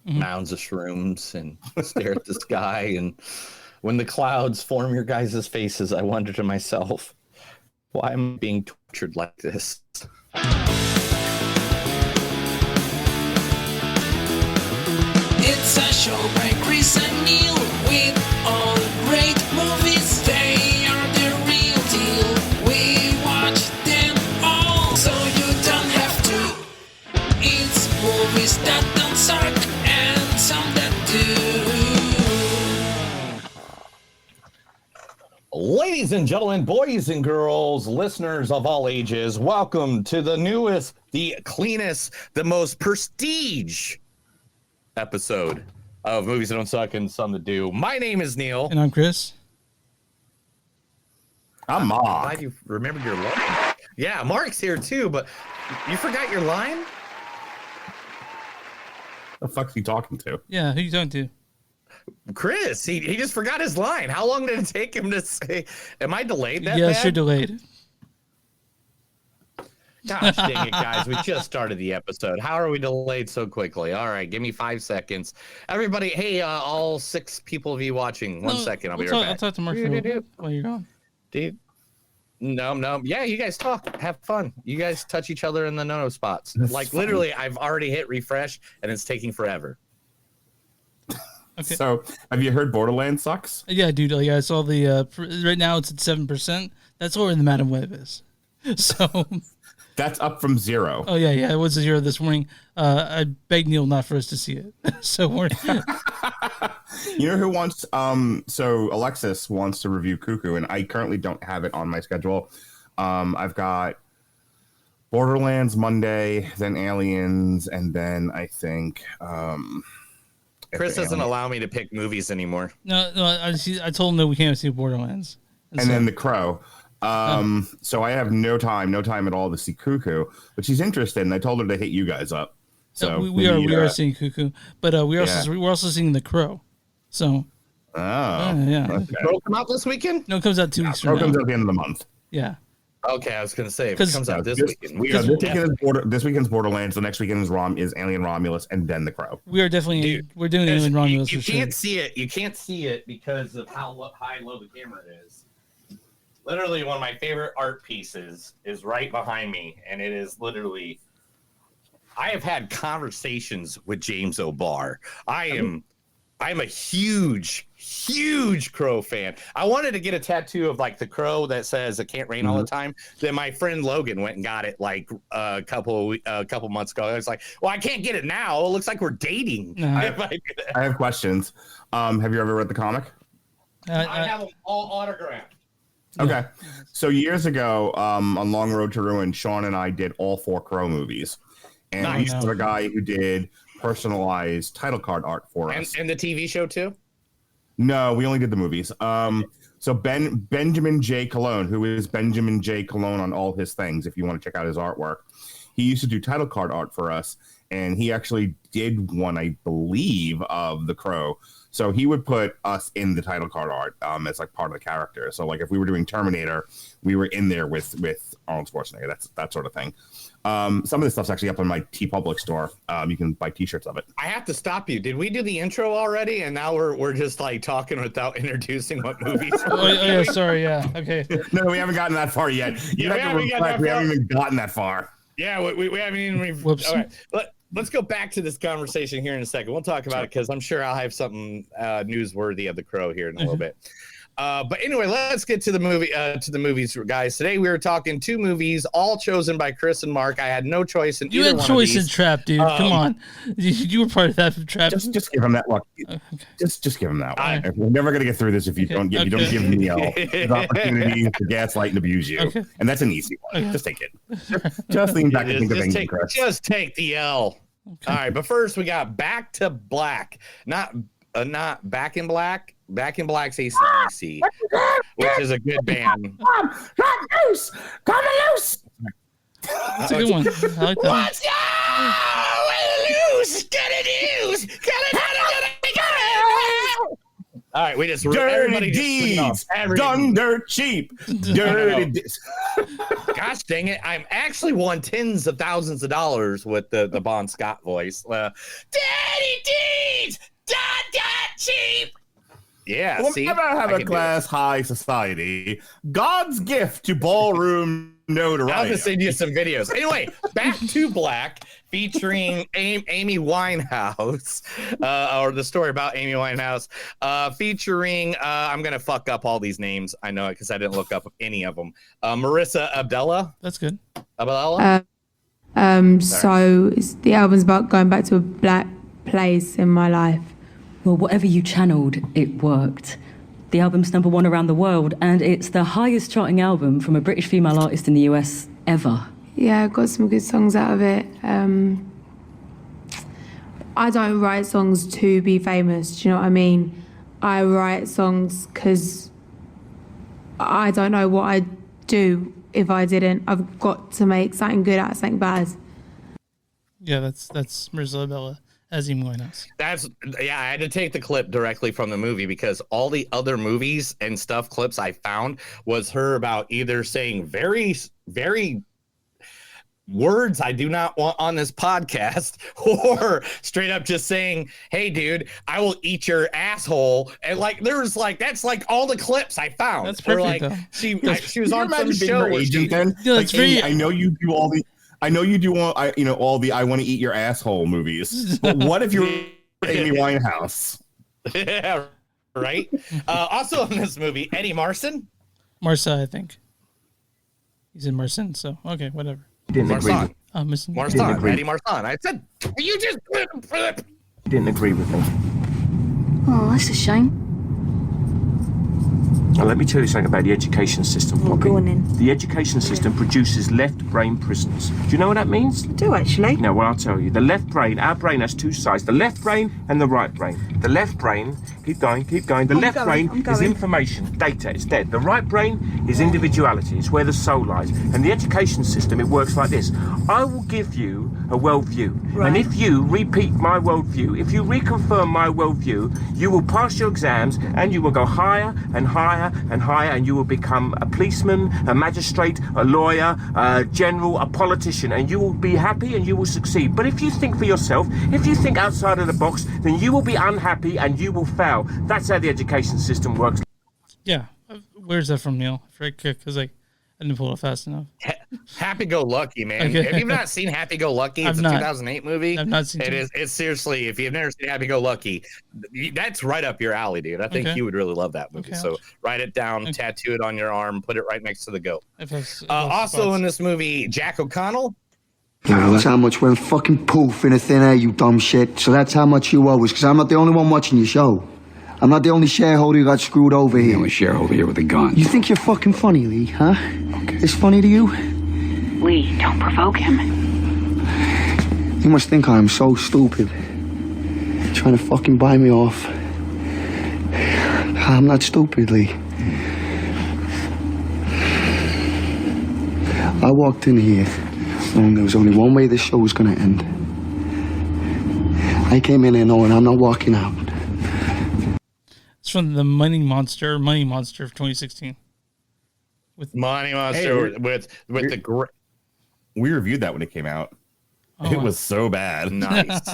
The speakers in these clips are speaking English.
mounds of shrooms and stare at the sky. And when the clouds form your guys' faces, I wonder to myself, why am I being tortured like this? It's a show by Chris and Neil with all great movies. They are the real deal. We watch them all, so you don't have to. It's movies that don't suck and some that do. Ladies and gentlemen, boys and girls, listeners of all ages, welcome to the newest, the cleanest, the most prestige episode of Movies That Don't Suck and Some That Do. My name is Neil. And I'm Chris. I'm Mark. Glad you remembered your line. Yeah, Mark's here too, but you forgot your line? The fuck's he talking to? Yeah, who you talking to? Chris, he just forgot his line. How long did it take him to say, am I delayed that Yes, bad? you're delayed. Gosh dang it, guys. We just started the episode. How are we delayed so quickly? All right, give me 5 seconds. Everybody, hey, all 6 people of you watching, one second. I'll be right back. I'll talk to Mark while you're gone. Dude. No. Yeah, you guys talk. Have fun. You guys touch each other in the no-no spots. That's like, funny. literally, I've already hit refresh, and it's taking forever. Okay. So, have you heard Borderlands sucks? Yeah, dude. Like I saw the right now it's at 7%. That's where the Madam Web is. So, That's up from 0. oh yeah, it was a 0 this morning. I begged Neil not for us to see it. So we're You know who wants? So Alexis wants to review Cuckoo, and I currently don't have it on my schedule. I've got Borderlands Monday, then Aliens, and then I think Chris doesn't allow me to pick movies anymore. no. I told him that we can't see Borderlands, and then The Crow. So I have no time at all to see Cuckoo, but she's interested, and I told her to hit you guys up. So we are seeing Cuckoo, but we're also seeing The Crow. So yeah. Okay. Did Crow come out this weekend? No, it comes out 2 weeks Crow from comes now. out at the end of the month. Yeah. Okay, I was going to say, if it 'Cause- comes out this weekend. This weekend's Borderlands. The next weekend is Alien Romulus, and then The Crow. We are definitely Dude, we're doing Alien Romulus. You for can't sure. see it. You can't see it because of how high low the camera is. Literally, one of my favorite art pieces is right behind me, and it is literally. I have had conversations with James O'Barr. I'm a huge Crow fan. I wanted to get a tattoo of like the Crow that says "It can't rain all the time." Then my friend Logan went and got it like a couple months ago. I was like, "Well, I can't get it now. It looks like we're dating." No. I have questions. Have you ever read the comic? I have them all autographed. Okay. So years ago, on Long Road to Ruin, Sean and I did all 4 Crow movies. And we used to have a guy who did personalized title card art for us. And the TV show too? No, we only did the movies. So Benjamin J. Cologne, who is Benjamin J. Cologne on all his things, if you want to check out his artwork, he used to do title card art for us. And he actually did one, I believe, of The Crow. So he would put us in the title card art as like part of the character. So like if we were doing Terminator, we were in there with Arnold Schwarzenegger. That sort of thing. Some of this stuff's actually up on my TeePublic store. You can buy T-shirts of it. I have to stop you. Did we do the intro already? And now we're just like talking without introducing what movies. yeah, sorry. Yeah. Okay. No, we haven't gotten that far yet. We haven't even gotten that far. Yeah, we haven't even. Whoops. All right, let's go back to this conversation here in a second. We'll talk about it because I'm sure I'll have something newsworthy of The Crow here in a little bit. But anyway, let's get to the movies, guys. Today we were talking 2 movies, all chosen by Chris and Mark. I had no choice in You either had one choice of in these. trap, dude. Come on. You were part of that trap. Just give him that look. Just give him that one. We're never gonna get through this if you don't give me the opportunity to gaslight and abuse you. Okay. And that's an easy one. Just take it. Just lean back and think of England, Chris. Just take the L. All right, but first we got Back to Black, not Back in Black. Back in Black's AC/DC, which is a good band. Come loose! That's a good one. I like that. Let's go! Loose! Get it loose! Get it! All right, we just Dirty everybody deeds done dirt cheap. Dirty deeds. Gosh dang it! I'm actually won tens of thousands of dollars with the Bon Scott voice. Daddy Yeah, We'll see, never have I a can do it. class high society. God's gift to ballroom I'll notoriety. just send you some videos. Anyway, Back to Black, featuring Amy Winehouse, or the story about Amy Winehouse, featuring, I'm going to fuck up all these names. I know it because I didn't look up any of them. Marissa Abdullah. That's good. Abdullah? So the album's about going back to a black place in my life. Well, whatever you channeled, it worked. The album's #1 around the world, and it's the highest charting album from a British female artist in the US ever. Yeah, I got some good songs out of it. I don't write songs to be famous, do you know what I mean? I write songs because I don't know what I'd do if I didn't. I've got to make something good out of something bad. Yeah, that's Marissa Abdullah as Amy Winehouse. I had to take the clip directly from the movie because all the other movies and stuff clips I found was her about either saying very, very words I do not want on this podcast, or straight up just saying, "Hey, dude, I will eat your asshole." And like, there's like, that's like all the clips I found. That's Were, perfect, like though. she Can was you on some imagine being show. her where agent she- then? Yeah, Like, it's very- Amy, I know you do all the. I know you do all. All the I want to eat your asshole movies. But what if you're Amy Winehouse? Yeah, right. Also in this movie, Eddie Marsan. Marsa, I think. He's in Marsan, so okay, whatever. Didn't agree Marsan. with, I'm missing. Marsan. agree. Eddie Marsan. I said, you just flip. didn't agree with me. Oh, that's a shame. Now, let me tell you something about the education system, Oh, Poppy. go on then. The education system produces left-brain prisoners. Do you know what that means? I do actually. No, well, I'll tell you. The left brain, our brain has two sides, the left brain and the right brain. The left brain, keep going. The I'm left going, brain I'm is going. information, data, it's dead. The right brain is individuality, it's where the soul lies. And the education system, it works like this. I will give you a worldview. Right. And if you repeat my worldview, if you reconfirm my worldview, you will pass your exams and you will go higher and higher and higher, and you will become a policeman, a magistrate, a lawyer, a general, a politician, and you will be happy and you will succeed. But if you think for yourself, if you think outside of the box, then you will be unhappy and you will fail. That's how the education system works. Yeah, where's that from, Neil? Because I didn't pull it fast enough. Happy Go Lucky, man. Okay. Have you not seen Happy Go Lucky? It's I've a not. 2008 movie. I've not seen it. it. It's seriously, if you've never seen Happy Go Lucky, that's right up your alley, dude. I think Okay. you would really love that movie. Okay, So write it down, Okay. tattoo it on your arm, put it right next to the goat. If it's Also in this movie, Jack O'Connell. That's how much went fucking poof in a thin air, you dumb shit. So that's how much you owe us, because I'm not the only one watching your show. I'm not the only shareholder who got screwed over The here. only shareholder here with a gun. You think you're fucking funny, Lee, huh? Okay. It's funny to you? Lee, don't provoke him. You must think I'm so stupid. Trying to fucking buy me off. I'm not stupid, Lee. I walked in here knowing there was only one way this show was gonna end. I came in here knowing I'm not walking out. It's from the Money Monster of 2016. Money Monster Hey, with the great. We reviewed that when it came out. Oh, It was so bad. Nice.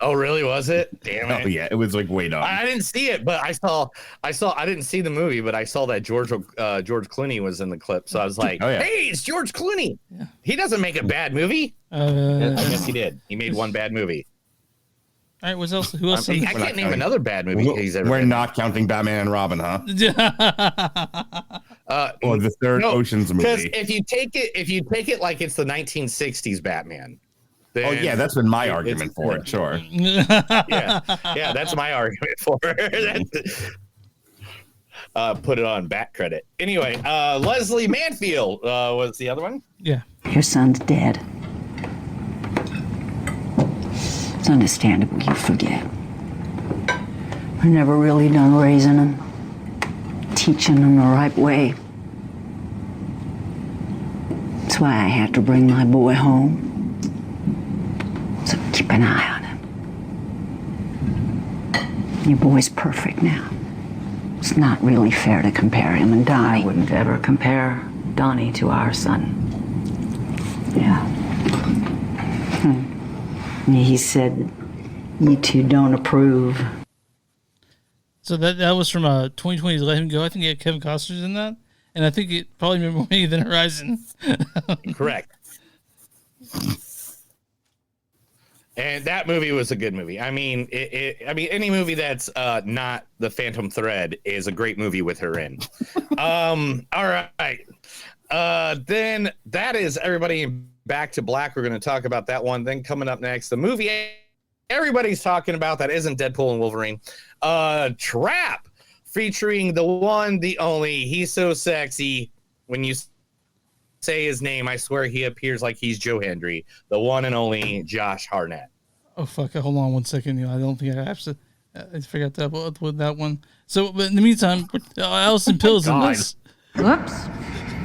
Oh, really? Was it? Damn it. Oh yeah, it was like way down. I didn't see it, but I saw. I didn't see the movie, but I saw that George Clooney was in the clip, so I was like, Oh, yeah. "Hey, it's George Clooney. He doesn't make a bad movie." I guess he did. He made one bad movie. All right, what else? Who else? I in can't the- name another bad movie he's ever. We're been. not counting Batman and Robin, huh? Or the third no, Ocean's Because movie. if you take it like it's the 1960s Batman. Oh then yeah, that's been my it's- argument for it. Sure. yeah, that's my argument for it. Put it on back credit. Anyway, Leslie Manfield was the other one. Yeah. Your son's dead. It's understandable you forget. I never really done raising him, teaching him the right way. That's why I had to bring my boy home. So keep an eye on him. Your boy's perfect now. It's not really fair to compare him and Donnie. I wouldn't ever compare Donnie to our son. Yeah. He said you two don't approve. So that was from 2020's Let Him Go. I think Kevin Costner's in that, and I think it probably made more money than Horizon. Correct. And that movie was a good movie. I mean, any movie that's not The Phantom Thread is a great movie with her in. All right. Then that is everybody Back to Black. We're going to talk about that one. Then coming up next, the movie everybody's talking about that isn't Deadpool and Wolverine. Trap, featuring the one, the only. He's so sexy. When you say his name, I swear he appears like he's Joe Hendry, the one and only Josh Hartnett. Oh fuck! Hold on 1 second. I don't think I have to. I forgot that with that one. So, but in the meantime, Allison Pill's in this. Whoops.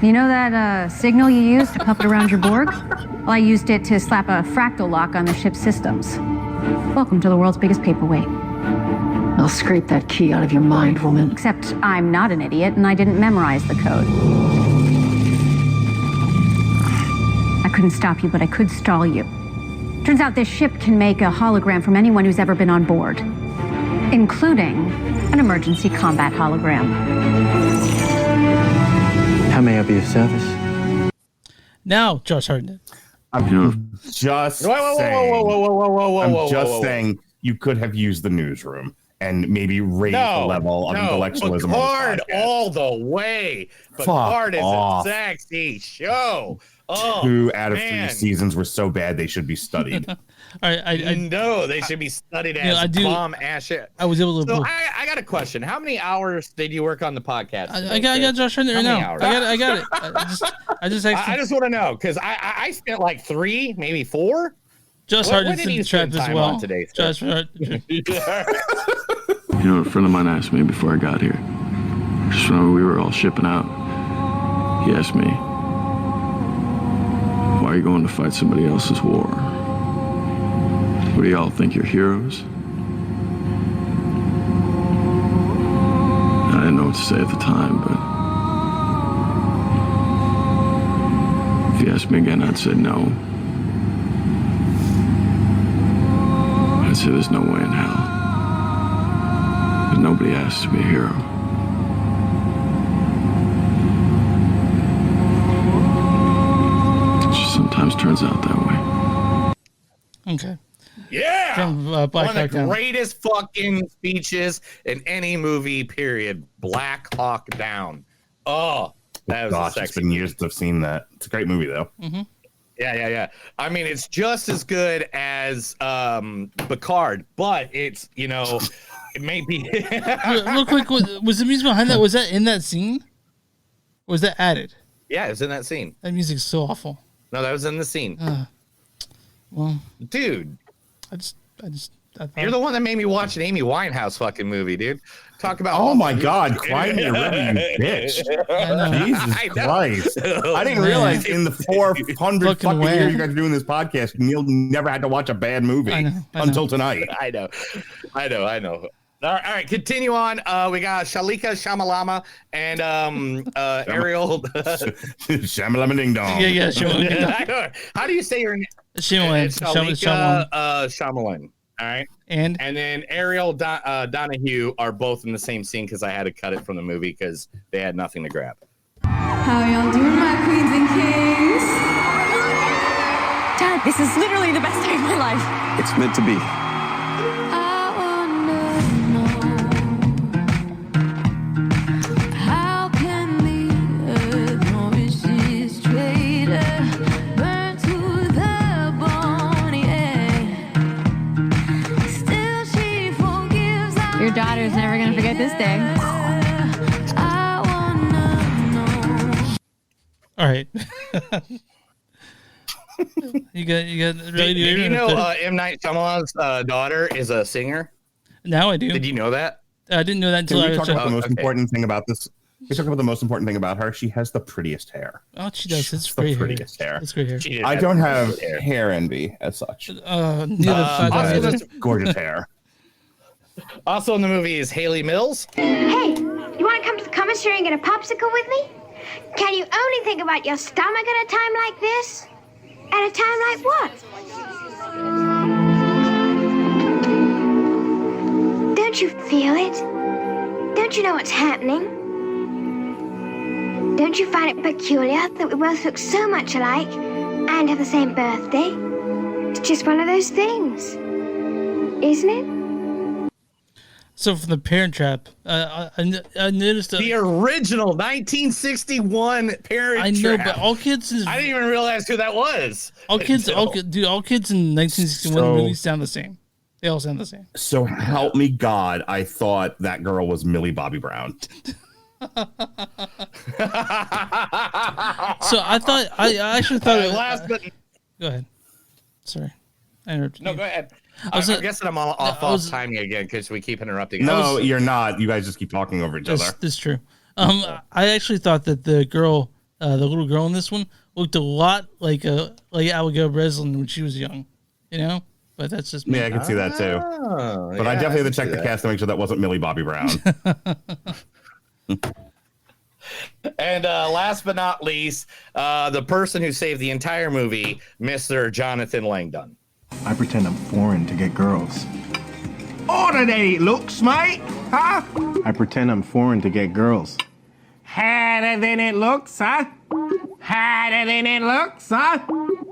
You know that signal you used to puppet around your Borg? Well, I used it to slap a fractal lock on the ship's systems. Welcome to the world's biggest paperweight. I'll scrape that key out of your mind, woman. Except I'm not an idiot and I didn't memorize the code. I couldn't stop you, but I could stall you. Turns out this ship can make a hologram from anyone who's ever been on board, including an emergency combat hologram. How may I be of service? Now, Josh Hartnett. I'm just saying you could have used the newsroom and maybe raised the level of intellectualism. Picard all the way. Picard is a sexy show. Oh, 2 out of 3 seasons were so bad they should be studied. I know they should be studied as bomb ass shit. I was able to. So I got a question. How many hours did you work on the podcast? I got Josh Hartnett right now. I got it. I just want to know because I spent like 3, maybe 4. Josh Hartnett's in the trap as well. Today, Josh Hartnett. You know, a friend of mine asked me before I got here. Just when we were all shipping out, he asked me, "Why are you going to fight somebody else's war? What do y'all think, you're heroes?" I didn't know what to say at the time, but if he asked me again, I'd say no. I'd say there's no way in hell. Because nobody asks to be a hero. It just sometimes turns out that way. Okay. Yeah. From, one of the greatest fucking speeches in any movie, period. Black Hawk Down. Oh, that was gosh, it's been years since I've seen that. It's a great movie, though. Mm-hmm. Yeah. I mean, it's just as good as Picard, but it's, it may be. Real quick, was the music behind that? Was that in that scene? Or was that added? Yeah, it was in that scene. That music's so awful. No, that was in the scene. Well, dude, I thought... You're the one that made me watch an Amy Winehouse fucking movie, dude. Talk about. Oh my God, cry me a river, you bitch! Jesus Christ! I didn't realize in the 400 fucking years you guys are doing this podcast, Neil never had to watch a bad movie until tonight. I know. All right, continue on. We got Shalika Shamalama and Ariel Shamalama Ding Dong. Yeah. Shyamalan. How do you say your name? Shyamalan. Shyamalan. All right. And then Ariel Donahue are both in the same scene because I had to cut it from the movie because they had nothing to grab. How y'all doing, my queens and kings? Dad, this is literally the best day of my life. It's meant to be. Your daughter's never gonna forget this day. All right. you got ready to Did you know M. Night Shyamalan's daughter is a singer? Now I do. Did you know that? I didn't know that until I talked about the most important thing about this. We talked about the most important thing about her. She has the prettiest hair. Oh, she does. It's the prettiest hair. It's great hair. I don't have hair envy as such. Gorgeous hair. Also in the movie is Haley Mills. Hey, you want to come to the commissary and get a popsicle with me? Can you only think about your stomach at a time like this? At a time like what? Don't you feel it? Don't you know what's happening? Don't you find it peculiar that we both look so much alike and have the same birthday? It's just one of those things, isn't it? So from the Parent Trap, I noticed the original 1961 Parent Trap. I know, but all kids. I didn't even realize who that was. All kids in 1961 movies sound the same. They all sound the same. So help me God, I thought that girl was Millie Bobby Brown. So I actually thought. Go ahead. Sorry, I interrupted. No, you. go ahead. I'm guessing I'm off timing again because we keep interrupting. No, you're not. You guys just keep talking over each other. That's true. I actually thought that the girl, the little girl in this one, looked a lot like Abigail Breslin when she was young. You know, but that's just me. Yeah, I can see that too. But I definitely had to check the cast to make sure that wasn't Millie Bobby Brown. And last but not least, the person who saved the entire movie, Mr. Jonathan Langdon. I pretend I'm foreign to get girls. Order they looks, mate, huh? I pretend I'm foreign to get girls. Harder than it looks, huh? Harder than it looks, huh?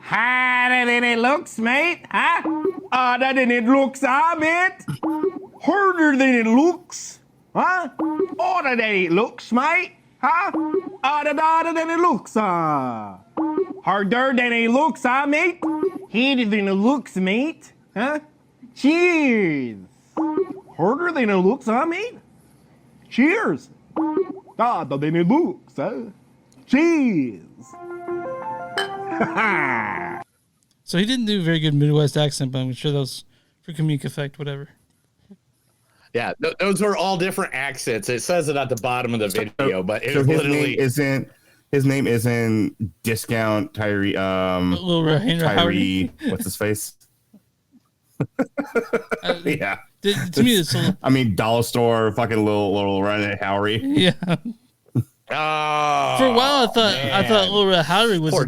Harder than it looks, mate, huh? Harder than it looks, huh, mate? Harder than it looks, huh? Harder than it looks, mate, huh? Harder than it looks, huh? Harder than it looks, huh, mate? Harder than it looks, mate, huh? Cheers! Harder than it looks, huh, mate? Cheers! Harder than it looks, huh? Cheers! So he didn't do a very good Midwest accent, but I'm sure that was for comedic effect, whatever. Yeah, those are all different accents. It says it at the bottom of the video, but it's literally his name isn't Discount Tyree. Tyree, what's his face? Yeah. To me, it's I mean, Dollar Store, fucking little Red Howery. Yeah. Oh, for a while, I thought Little Red Howery was a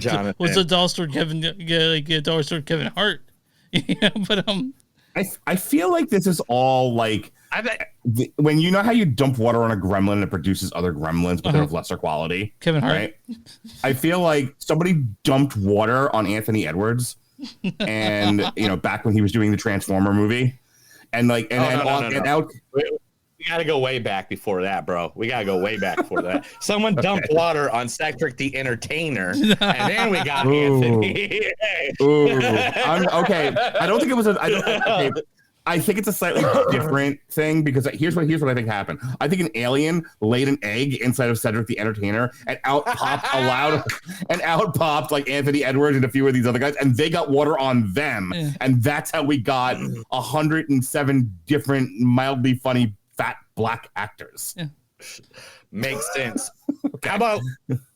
Dollar Store Dollar Store Kevin Hart. Yeah, but I feel like this is all like when you know how you dump water on a gremlin and it produces other gremlins, but they're of lesser quality. Kevin Hart. Right? I feel like somebody dumped water on Anthony Edwards, and back when he was doing the Transformer movie, and out. We gotta go way back before that, bro. We gotta go way back before that. Someone dumped water on Cedric the Entertainer, and then we got Anthony. Okay. I don't think it was I think it's a slightly different thing because here's what I think happened. I think an alien laid an egg inside of Cedric the Entertainer, and out popped like Anthony Edwards and a few of these other guys, and they got water on them, and that's how we got 107 different mildly funny fat black actors. Yeah. Makes sense. Okay. How about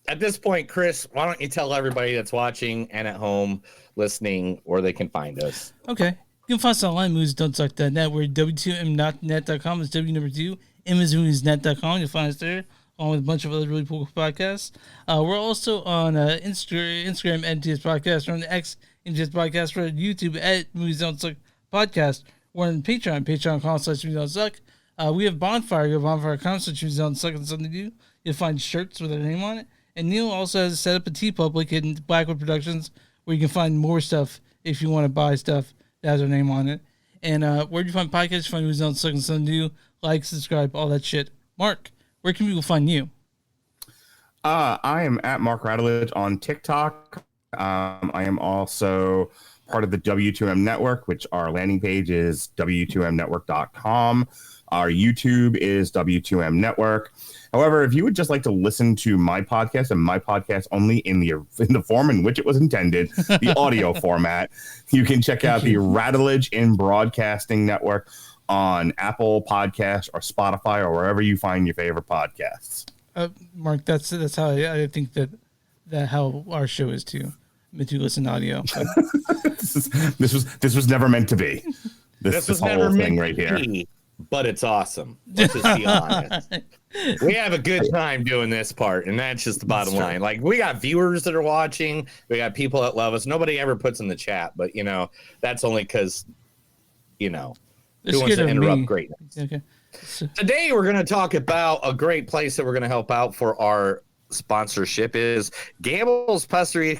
at this point, Chris, why don't you tell everybody that's watching and at home listening where they can find us? Okay. You can find us online, moviesdon'tsuck.net. We're w2m.net.com. It's w2moviesnet.com. You'll find us there, along with a bunch of other really cool podcasts. We're also on Instagram at NTS Podcast. We're on the X NTS Podcast. We're on YouTube at Movies Don't Suck Podcast. We're on Patreon, patreon.com/moviesdon'tsuck. We have Bonfire. Go to bonfire.com/moviesdon'tsuck and something to do. You'll find shirts with our name on it. And Neil also has set up a TeePublic in Blackwood Productions where you can find more stuff if you want to buy stuff that has our name on it. And where do you find podcasts? Find Movies Don't Suck and something to do. Like, subscribe, all that shit. Mark, where can people find you? I am at Mark Radulich on TikTok. I am also part of the W2M Network, which our landing page is w2mnetwork.com. Our YouTube is W2M Network. However, if you would just like to listen to my podcast and my podcast only in the form in which it was intended, the audio format, you can check out the Radulich in Broadcasting Network on Apple Podcasts or Spotify or wherever you find your favorite podcasts. Mark, that's how I think that how our show is too. Meant to listen to audio. This was never meant to be. This was whole never thing meant right to here. be, but it's awesome. Let's just be honest. We have a good time doing this part, and that's just the bottom line. Like, we got viewers that are watching. We got people that love us. Nobody ever puts in the chat, but that's only because They're Who wants scared to of interrupt me. greatness? Okay. Today we're going to talk about a great place that we're going to help out for our sponsorship is Gamble's Pastry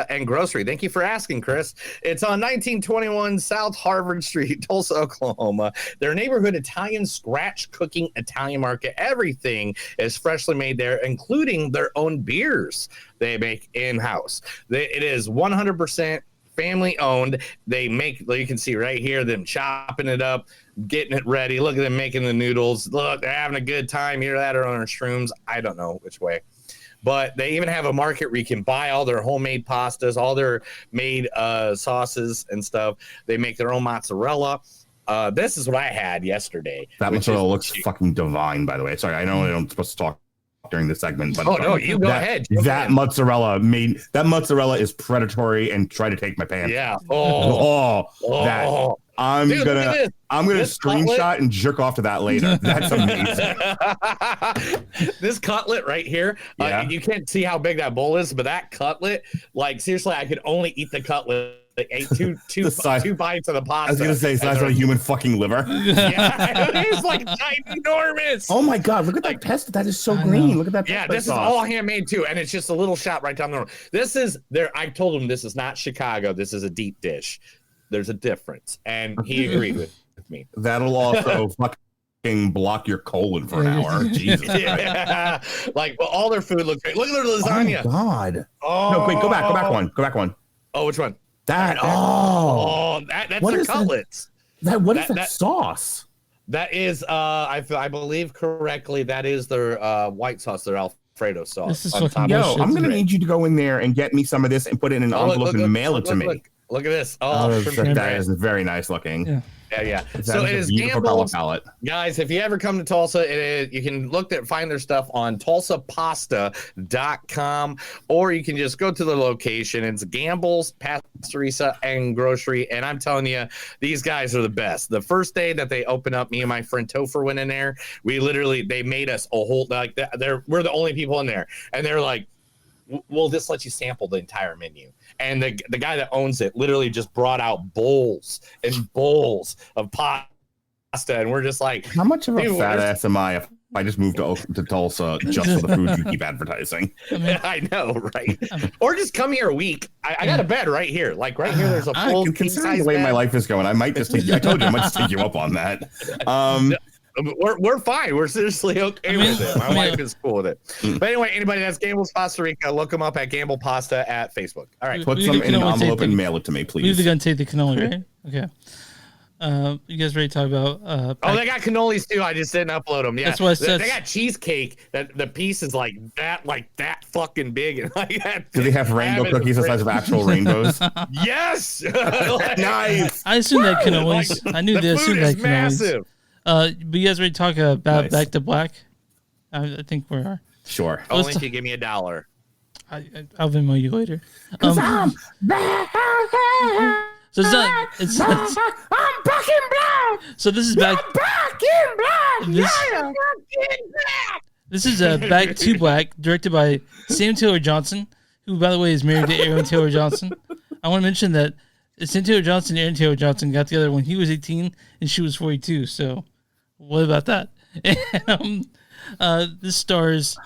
and Grocery. Thank you for asking, Chris. It's on 1921 South Harvard Street, Tulsa, Oklahoma. Their neighborhood Italian scratch cooking Italian market. Everything is freshly made there, including their own beers they make in-house. It is 100% family owned. They make, you can see right here, them chopping it up, getting it ready. Look at them making the noodles. Look, they're having a good time. Here, that are on their shrooms. I don't know which way. But they even have a market where you can buy all their homemade pastas, all their made sauces and stuff. They make their own mozzarella. This is what I had yesterday. That mozzarella looks fucking divine, by the way. Sorry, I know I'm supposed to talk during this segment, but no, you go ahead. That mozzarella is predatory and try to take my pants. Yeah. I'm Dude, gonna this screenshot cutlet? And jerk off to that later. That's amazing. This cutlet right here, you can't see how big that bowl is, but that cutlet, like seriously, I could only eat the cutlet. Like ate two bites of the pasta. I was gonna say, size of a human fucking liver. Yeah, it's like ginormous. Oh my god, look at that pesto. That is so green. Look at that. Yeah, pesto this sauce. is all handmade too, and it's just a little shot right down the road. This is there. I told him this is not Chicago. This is a deep dish. There's a difference, and he agreed with me. That'll also fucking block your colon for an hour. Jesus. Yeah. Like, well, all their food looks great. Look at their lasagna. Oh god. Oh. No, wait, go back one. Oh, which one? That's Their cutlets. What is that sauce? That is, I believe correctly, that is their white sauce, their Alfredo sauce. This is on top fucking of Yo, it. I'm gonna need you to go in there and get me some of this and put it in an envelope and mail it to me. Look at this. That is very nice looking. Yeah. Yeah. That So is it a is beautiful Gamble's. palette. Guys, if you ever come to Tulsa, you can find their stuff on tulsapasta.com, or you can just go to the location. It's Gamble's Pastry and Grocery, and I'm telling you, these guys are the best. The first day that they opened up, me and my friend Topher went in there. They made us a whole we're the only people in there, and they're like, we'll just let you sample the entire menu. And the guy that owns it literally just brought out bowls and bowls of pasta, and we're just like, how much of a fat ass am I if I just moved to Tulsa just for the food you keep advertising? I know, right? Or just come here a week. I got a bed right here. Like right here, there's a full considering the way my life is going, I might just take you. I told you I might just take you up on that. We're fine. We're seriously okay with it. My wife is cool with it. But anyway, anybody that's Gamble's Pasta Rica, look them up at Gamble Pasta at Facebook. All right. Put some in an envelope and mail it to me, please. We're going to take the cannoli, right? Okay. You guys ready to talk about? They got cannolis too. I just didn't upload them. Yeah, that's what it says. They got cheesecake. That the piece is like that fucking big. And like that. Do they have rainbow cookies the size of actual rainbows? Yes. Nice. I assumed that cannolis. I knew they assumed that cannolis. Massive. But you guys ready to talk about Back to Black? I think we are. Sure. Only if you give me $1. I'll Venmo you later. I'm back. So it's I'm back in black. So this is back. Back in black. This is Back to Black, directed by Sam Taylor Johnson, who, by the way, is married to Aaron Taylor Johnson. I want to mention that Sam Taylor Johnson and Aaron Taylor Johnson got together when he was 18 and she was 42. So, what about that? This stars.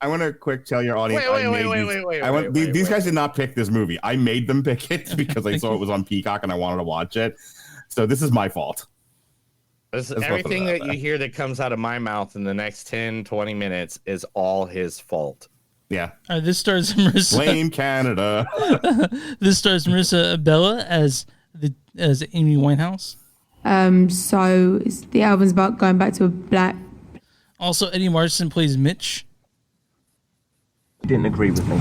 I want to quick tell your audience. Wait. These guys did not pick this movie. I made them pick it because I saw it was on Peacock and I wanted to watch it. So this is my fault. Everything that you hear that comes out of my mouth in the next 10, 20 minutes is all his fault. Yeah. This stars Marissa. Blame Canada. This stars Marissa Bella as Amy Winehouse. So the album's about going back to a black. Also, Eddie Martin plays Mitch. Didn't agree with me.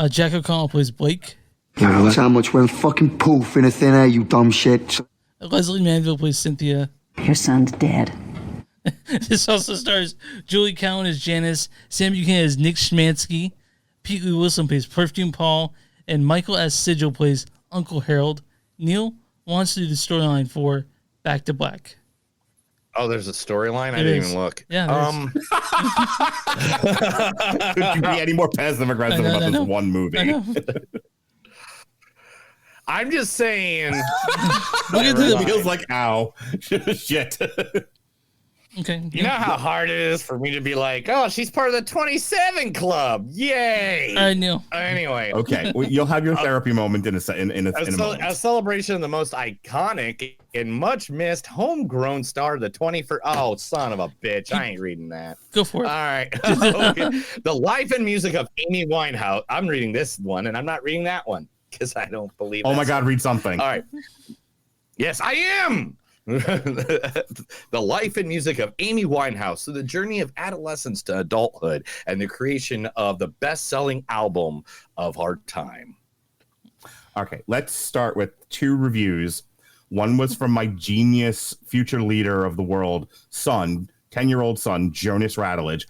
Jack O'Connell plays Blake. That's how much went fucking poof in a thin air, you dumb shit. Leslie Manville plays Cynthia. Your son's dead. This also stars Julie Cowan as Janice, Sam Buchanan as Nick Schmansky, Pete Lee Wilson plays Perfume Paul, and Michael S. Sigil plays Uncle Harold. Neil wants to do the storyline for Back to Black. Oh, there's a storyline? I didn't even look. Yeah. Could you be any more passive aggressive about this one movie? I'm just saying. We'll get to the feels like ow. Shit. Okay. You know how hard it is for me to be like, oh, she's part of the 27 club. Yay. I knew. Anyway. Okay. Well, you'll have your therapy moment in a moment. A celebration of the most iconic and much missed homegrown star of the 21st. Oh, son of a bitch. I ain't reading that. Go for it. All right. Okay. The life and music of Amy Winehouse. I'm reading this one and I'm not reading that one because I don't believe Oh my God, read something. All right. Yes, I am. The life and music of Amy Winehouse, so the journey of adolescence to adulthood and the creation of the best-selling album of our time. Okay, let's start with 2 reviews. One was from my genius future leader of the world son, 10-year-old son, Jonas Radulich,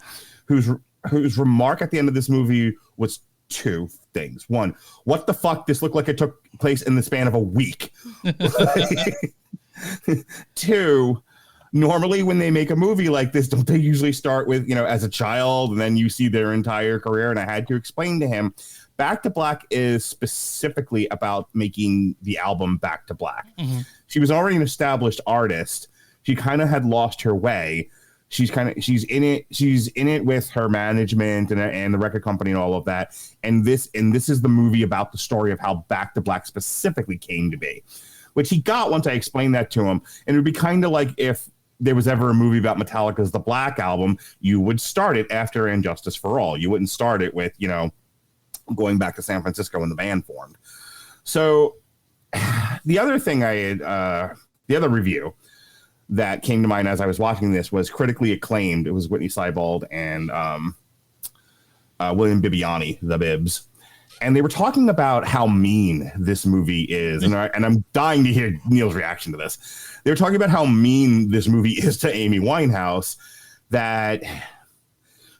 whose remark at the end of this movie was 2 things. 1, what the fuck? This looked like it took place in the span of a week. 2, normally when they make a movie like this, don't they usually start with, as a child and then you see their entire career? And I had to explain to him, Back to Black is specifically about making the album Back to Black. Mm-hmm. She was already an established artist. She kind of had lost her way. She's in it with her management and the record company and all of that. And this is the movie about the story of how Back to Black specifically came to be, which he got once I explained that to him. And it would be kind of like if there was ever a movie about Metallica's The Black Album, you would start it after And Justice for All. You wouldn't start it with, going back to San Francisco when the band formed. So the other thing the other review that came to mind as I was watching this was critically acclaimed. It was Whitney Seibold and William Bibiani, the Bibs. And they were talking about how mean this movie is. And I'm dying to hear Neil's reaction to this. They were talking about how mean this movie is to Amy Winehouse, that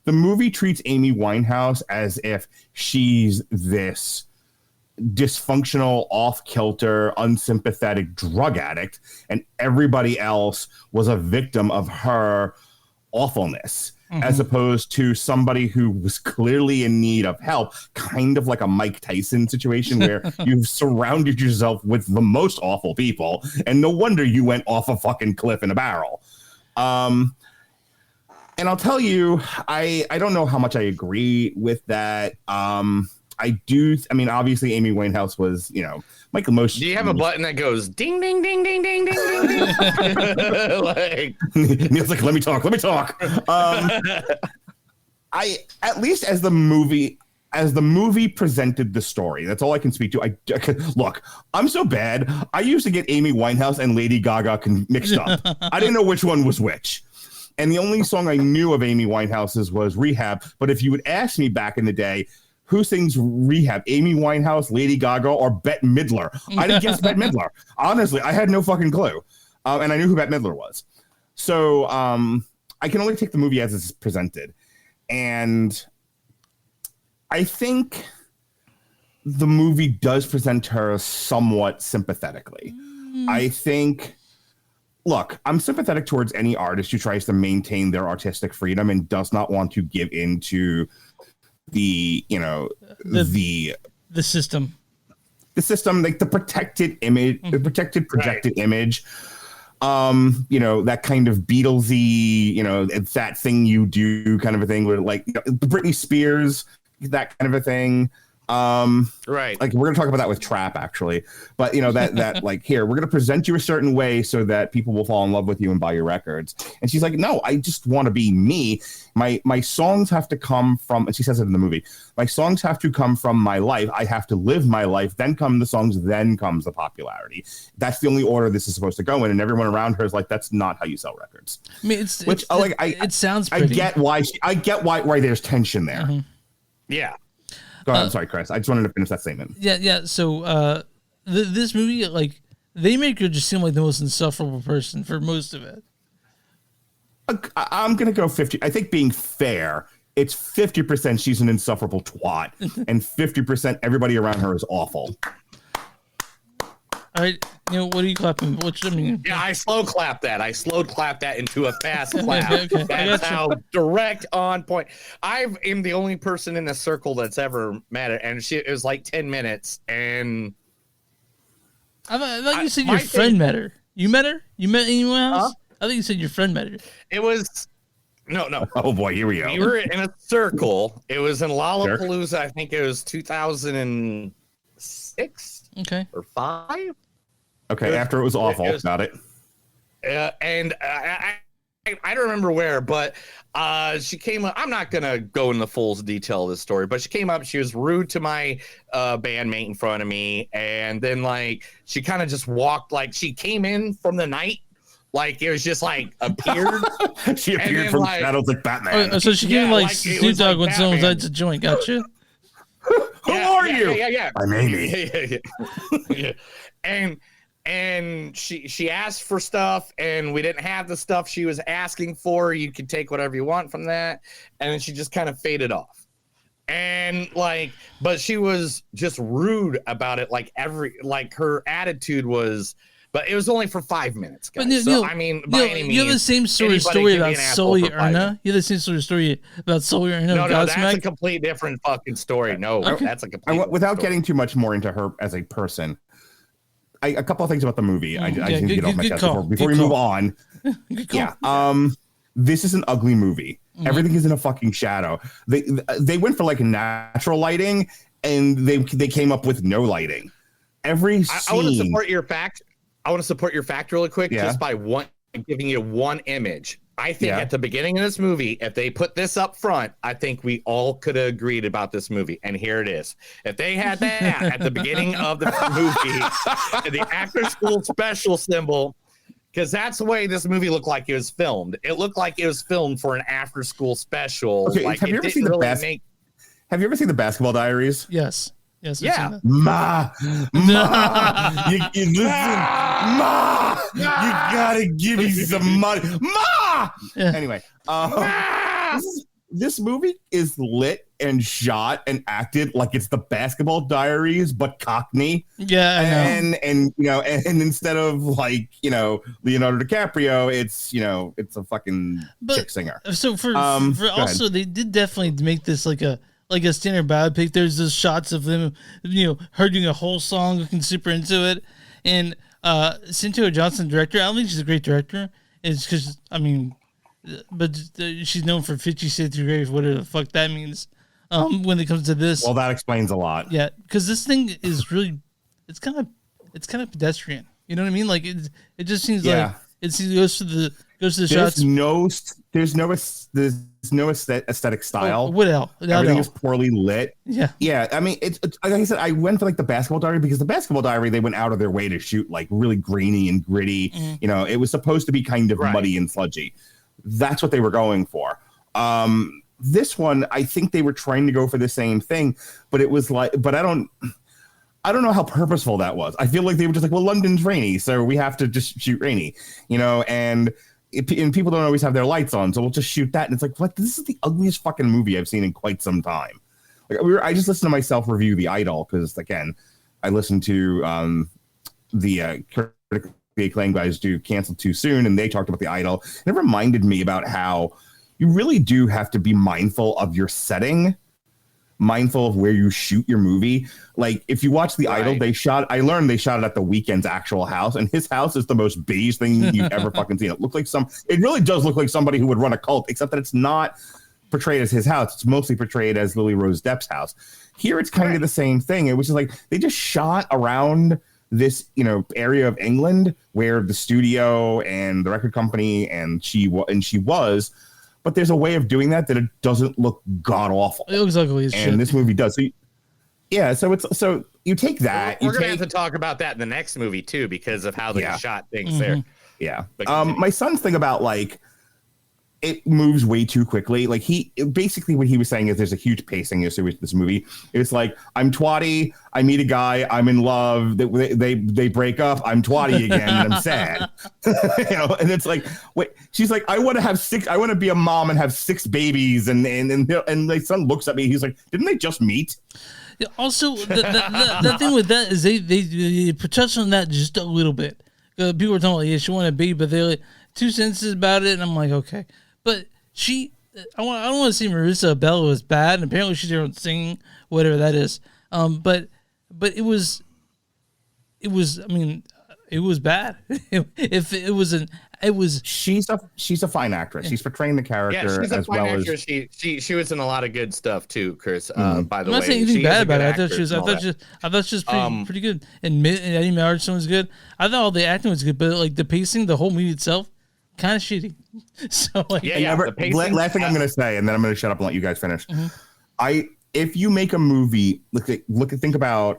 the movie treats Amy Winehouse as if she's this dysfunctional, off-kilter, unsympathetic drug addict, and everybody else was a victim of her awfulness. Mm-hmm. As opposed to somebody who was clearly in need of help, kind of like a Mike Tyson situation where you've surrounded yourself with the most awful people, and no wonder you went off a fucking cliff in a barrel. And I'll tell you, I don't know how much I agree with that. Obviously Amy Winehouse was, Michael Mosh. Do you have a button that goes ding, ding, ding, ding, ding, ding, ding, ding? Like, Neil's like, let me talk. At least as the movie presented the story, that's all I can speak to. Look, I'm so bad. I used to get Amy Winehouse and Lady Gaga mixed up. I didn't know which one was which. And the only song I knew of Amy Winehouse's was Rehab. But if you would ask me back in the day, who sings Rehab? Amy Winehouse, Lady Gaga, or Bette Midler? I didn't guess Bette Midler. Honestly, I had no fucking clue. And I knew who Bette Midler was. So I can only take the movie as it's presented. And I think the movie does present her somewhat sympathetically. I think, look, I'm sympathetic towards any artist who tries to maintain their artistic freedom and does not want to give in to the system, like the protected image, the protected projected image, that kind of Beatlesy, it's that thing you do kind of a thing where like Britney Spears, that kind of a thing. Right. Like we're gonna talk about that with Trap actually, but that like here we're gonna present you a certain way so that people will fall in love with you and buy your records. And she's like, no, I just want to be me. My songs have to come from, and she says it in the movie, my songs have to come from my life. I have to live my life. Then come the songs. Then comes the popularity. That's the only order this is supposed to go in. And everyone around her is like, that's not how you sell records. I mean, it sounds pretty. I get why there's tension there. Mm-hmm. Yeah. Go ahead. I'm sorry, Chris. I just wanted to finish that statement. Yeah. So this movie, like, they make her just seem like the most insufferable person for most of it. I'm going to go 50. I think being fair, it's 50% she's an insufferable twat, and 50% everybody around her is awful. All right, what are you clapping? Yeah, I slow clap that. I slow clap that into a fast clap. Okay. That's how direct on point. I am the only person in the circle that's ever met her, and it was like 10 minutes, and I thought you said my your friend thing- met her. You met her? You met anyone else? I think you said your friend met her. It was no. Oh boy, here we go. We were in a circle. It was in Lollapalooza. I think it was 2006. Okay. Or 5. Okay, after it was awful. Got it. And I don't remember where, but she came up. I'm not gonna go in the full detail of this story, but she came up. She was rude to my bandmate in front of me, and then like she kind of just walked. Like she came in from the night, like it was just like appeared. She appeared from shadows like Batman. Oh, so she came like it Snoop was Dogg like when someone Batman. lights a joint. Gotcha. Who are you? Yeah. I'm Amy. Yeah. And she asked for stuff, and we didn't have the stuff she was asking for. You could take whatever you want from that, and then she just kind of faded off. And like, but she was just rude about it. Like her attitude was, but it was only for 5 minutes, guys. But Neil, so I mean, by any means, you have the same story anybody can be about an asshole Sully for 5 minutes. Erna. You have the same story about Sully Erna. No, that's Godsmack. a complete different fucking story. No, that's a complete. Without getting too much more into her as a person, a couple of things about the movie. I just need to get off my chest before we move on. Yeah. This is an ugly movie. Mm-hmm. Everything is in a fucking shadow. They went for like natural lighting, and they came up with no lighting. Every scene. I want to support your fact. I want to support your fact really quick, Yeah. just by giving you one image. I think at the beginning of this movie, if they put this up front, I think we all could have agreed about this movie. And here it is. If they had that at the beginning of the movie, the after school special symbol, because that's the way this movie looked like it was filmed. It looked like it was filmed for an after school special. Okay, like, have you ever seen Have you ever seen the Basketball Diaries? Yes. Yes. I've Yeah. seen that. Ma, you listen, Ma, you gotta give me some money, Ma. Anyway, this movie is lit and shot and acted like it's the Basketball Diaries, but Cockney. Yeah, I know. And you know, and instead of like Leonardo DiCaprio, it's a fucking chick singer. So for go also ahead. they did definitely make this like a standard biopic. There's those shots of them, her doing a whole song, looking super into it. And Cynthia Johnson, director, I don't think she's a great director. It's because but she's known for 50 Shades of Grey, whatever the fuck that means. When it comes to this, Well, that explains a lot. yeah, because this thing is really, it's kind of pedestrian. You know what I mean? Like it just seems Yeah. like it goes to the There's shots. there's no aesthetic style. What else? Everything is poorly lit. Yeah. Yeah. I mean, it's like I said, I went for like the Basketball Diary because the Basketball Diary, they went out of their way to shoot like really grainy and gritty. Mm-hmm. It was supposed to be kind of muddy and sludgy. That's what they were going for. This one, I think they were trying to go for the same thing, but it was like, but I don't know how purposeful that was. I feel like they were just like, well, London's rainy, so we have to just shoot rainy, and people don't always have their lights on, so we'll just shoot that. And it's like, what? This is the ugliest fucking movie I've seen in quite some time. Like I just listened to myself review The Idol because, again, I listened to the critically acclaimed guys do Canceled Too Soon, and they talked about The Idol. And it reminded me about how you really do have to be mindful of your setting, mindful of where you shoot your movie. Like if you watch The Idol, I learned they shot it at The Weeknd's actual house, and his house is the most beige thing you've ever fucking seen. It really does look like somebody who would run a cult, except that it's not portrayed as his house. It's mostly portrayed as Lily Rose Depp's house. Here it's kind of the same thing. It was just like they just shot around this area of England where the studio and the record company and she was. But there's a way of doing that it doesn't look god awful. It looks ugly as shit. And this movie does. So you take that. We're gonna have to talk about that in the next movie too, because of how they shot things there. Yeah. But My son's thing about like it moves way too quickly. Like basically what he was saying is there's a huge pacing issue with this movie. It's like I'm twatty, I meet a guy, I'm in love, they break up, I'm twatty again, and I'm sad. And it's like, wait, she's like, I want to be a mom and have 6 babies, and my son looks at me, he's like, didn't they just meet? Yeah, also, the thing with that is they touch on that just a little bit. People were talking like, she wanted a baby, but they're like 2 sentences about it, and I'm like, okay. But I don't want to say Marissa Bell was bad, and apparently she's there singing, whatever that is. But it was it was. I mean, it was bad. If it wasn't, it was. She's a fine actress. She's portraying the character Yeah, she's a as fine well actress. She was in a lot of good stuff too, Chris. By the I'm way, not saying anything She is bad a about good it. I thought actress she was. and all that. I thought she was pretty good. And Eddie Marson was good. I thought all the acting was good, but like the pacing, the whole movie itself, kind of shitty. So like, Last thing I'm going to say, and then I'm going to shut up and let you guys finish. Mm-hmm. If you make a movie, think about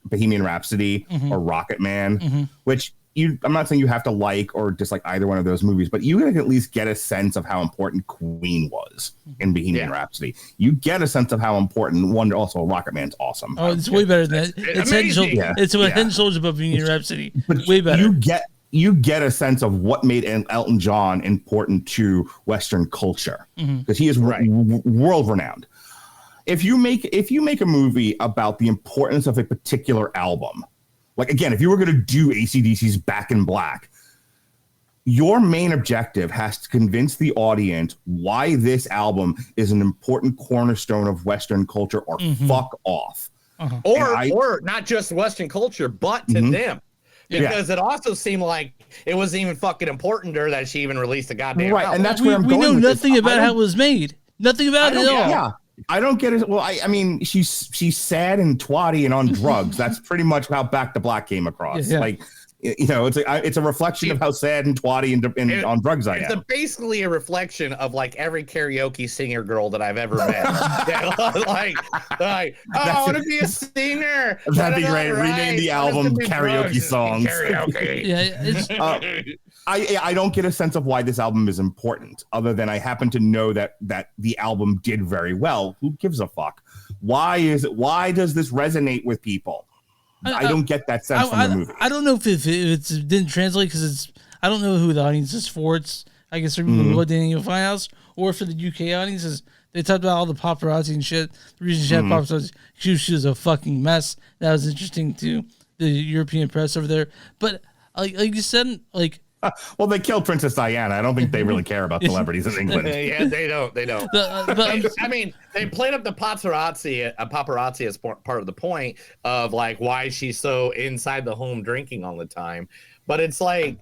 Bohemian Rhapsody or Rocket Man, which I'm not saying you have to like or dislike either one of those movies, but you can at least get a sense of how important Queen was in Bohemian Rhapsody. You get a sense of how important also Rocket Man's awesome. Oh, it's way better than that. It's Head and Shoulders. It's Head and Shoulders above Bohemian Rhapsody. But way better. You get a sense of what made Elton John important to Western culture because he is world renowned. If you make a movie about the importance of a particular album, like again, if you were going to do AC/DC's Back in Black, your main objective has to convince the audience why this album is an important cornerstone of Western culture, or fuck off. Or not just Western culture, but to them. Because it also seemed like it wasn't even fucking important to her that she even released a goddamn album. And that's where I'm going. We know with nothing this. about how it was made. Nothing about it at all. Yeah. I don't get it. Well, I mean, she's sad and twatty and on drugs. That's pretty much how Back to Black came across. Yeah. Like, it's a reflection of how sad and twatty and on drugs I am. It's basically a reflection of like every karaoke singer girl that I've ever met. like, I want to be a singer. That'd be great. Rename the album Karaoke Songs. Karaoke. I don't get a sense of why this album is important, other than I happen to know that the album did very well. Who gives a fuck? Why does this resonate with people? I don't get that sense from the movie. I don't know if it didn't translate because I don't know who the audience is for. I guess for people who are dating in Finehouse, or for the UK audiences. They talked about all the paparazzi and shit. The reason she had paparazzi, she was a fucking mess. That was interesting to the European press over there. But like you said, like. Well, they killed Princess Diana. I don't think they really care about celebrities in England. Yeah, they don't. I mean, they played up the paparazzi as part of the point of like why she's so inside the home drinking all the time. But it's like,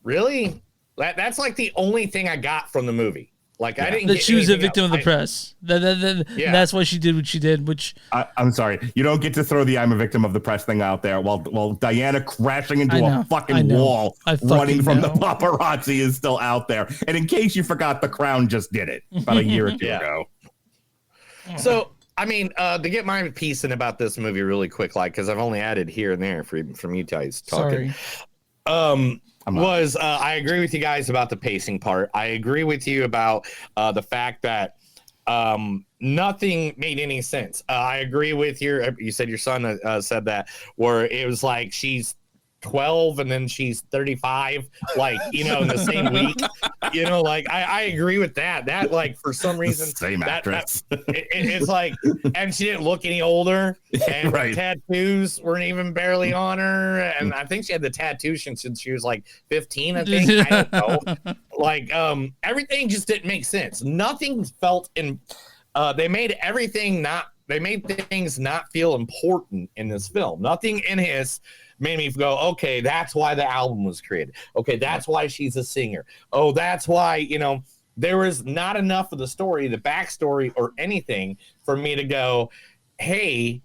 really? That's like the only thing I got from the movie. Like I didn't. That she was a victim of the press. That's why she did what she did. Which I'm sorry, you don't get to throw the "I'm a victim of the press" thing out there while Diana crashing into a fucking wall, running from the paparazzi is still out there. And in case you forgot, The Crown just did it about a year or two ago. So I mean, to get my piece in about this movie really quick, like because I've only added here and there from you guys talking. Sorry. I agree with you guys about the pacing part. I agree with you about the fact that nothing made any sense. I agree with you said your son said that, where it was like she's 12 and then she's 35, like, in the same week. Like I agree with that. That, like, for some reason, same actress. It's like, and she didn't look any older, and the tattoos weren't even barely on her, and I think she had the tattoo since she was like 15. I think. I don't know. Like, everything just didn't make sense. Nothing felt in. They made things not feel important in this film. Nothing in his made me go, okay, that's why the album was created. Okay, that's why she's a singer. Oh, that's why, there was not enough of the story, the backstory, or anything for me to go, hey,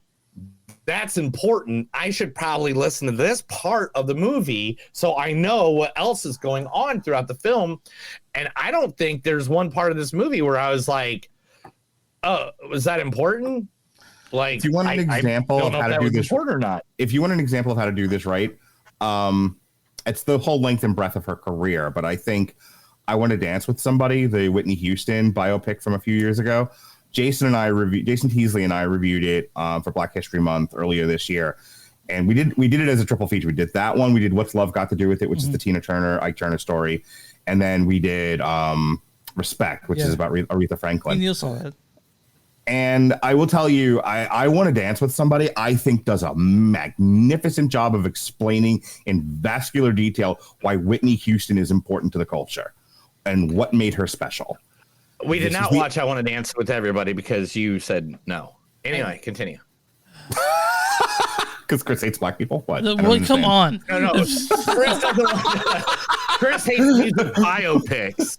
that's important. I should probably listen to this part of the movie so I know what else is going on throughout the film. And I don't think there's one part of this movie where I was like, oh, was that important? Like, if you want an example of how to do this or not, if you want an example of how to do this right, it's the whole length and breadth of her career. But I think I Want to Dance with Somebody, the Whitney Houston biopic from a few years ago, Jason Teasley and I reviewed it for Black History Month earlier this year, and we did it as a triple feature. We did that one. We did What's Love Got to Do with It, which is the Tina Turner, Ike Turner story, and then we did Respect, which is about Aretha Franklin. Neil saw that. And I will tell you, I Want to Dance with Somebody, I think does a magnificent job of explaining in vascular detail why Whitney Houston is important to the culture and what made her special. We did not watch I Want to Dance with Everybody because you said no. Anyway, continue. Because Chris hates black people. What? Well, come on. No. Chris hates music biopics.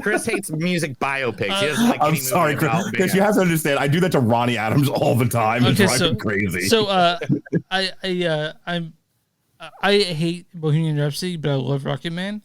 Chris hates music biopics. He doesn't like I'm any sorry, movie about Chris. You have to understand. I do that to Ronnie Adams all the time. It's driving me crazy. So, I hate Bohemian Rhapsody, but I love Rocket Man.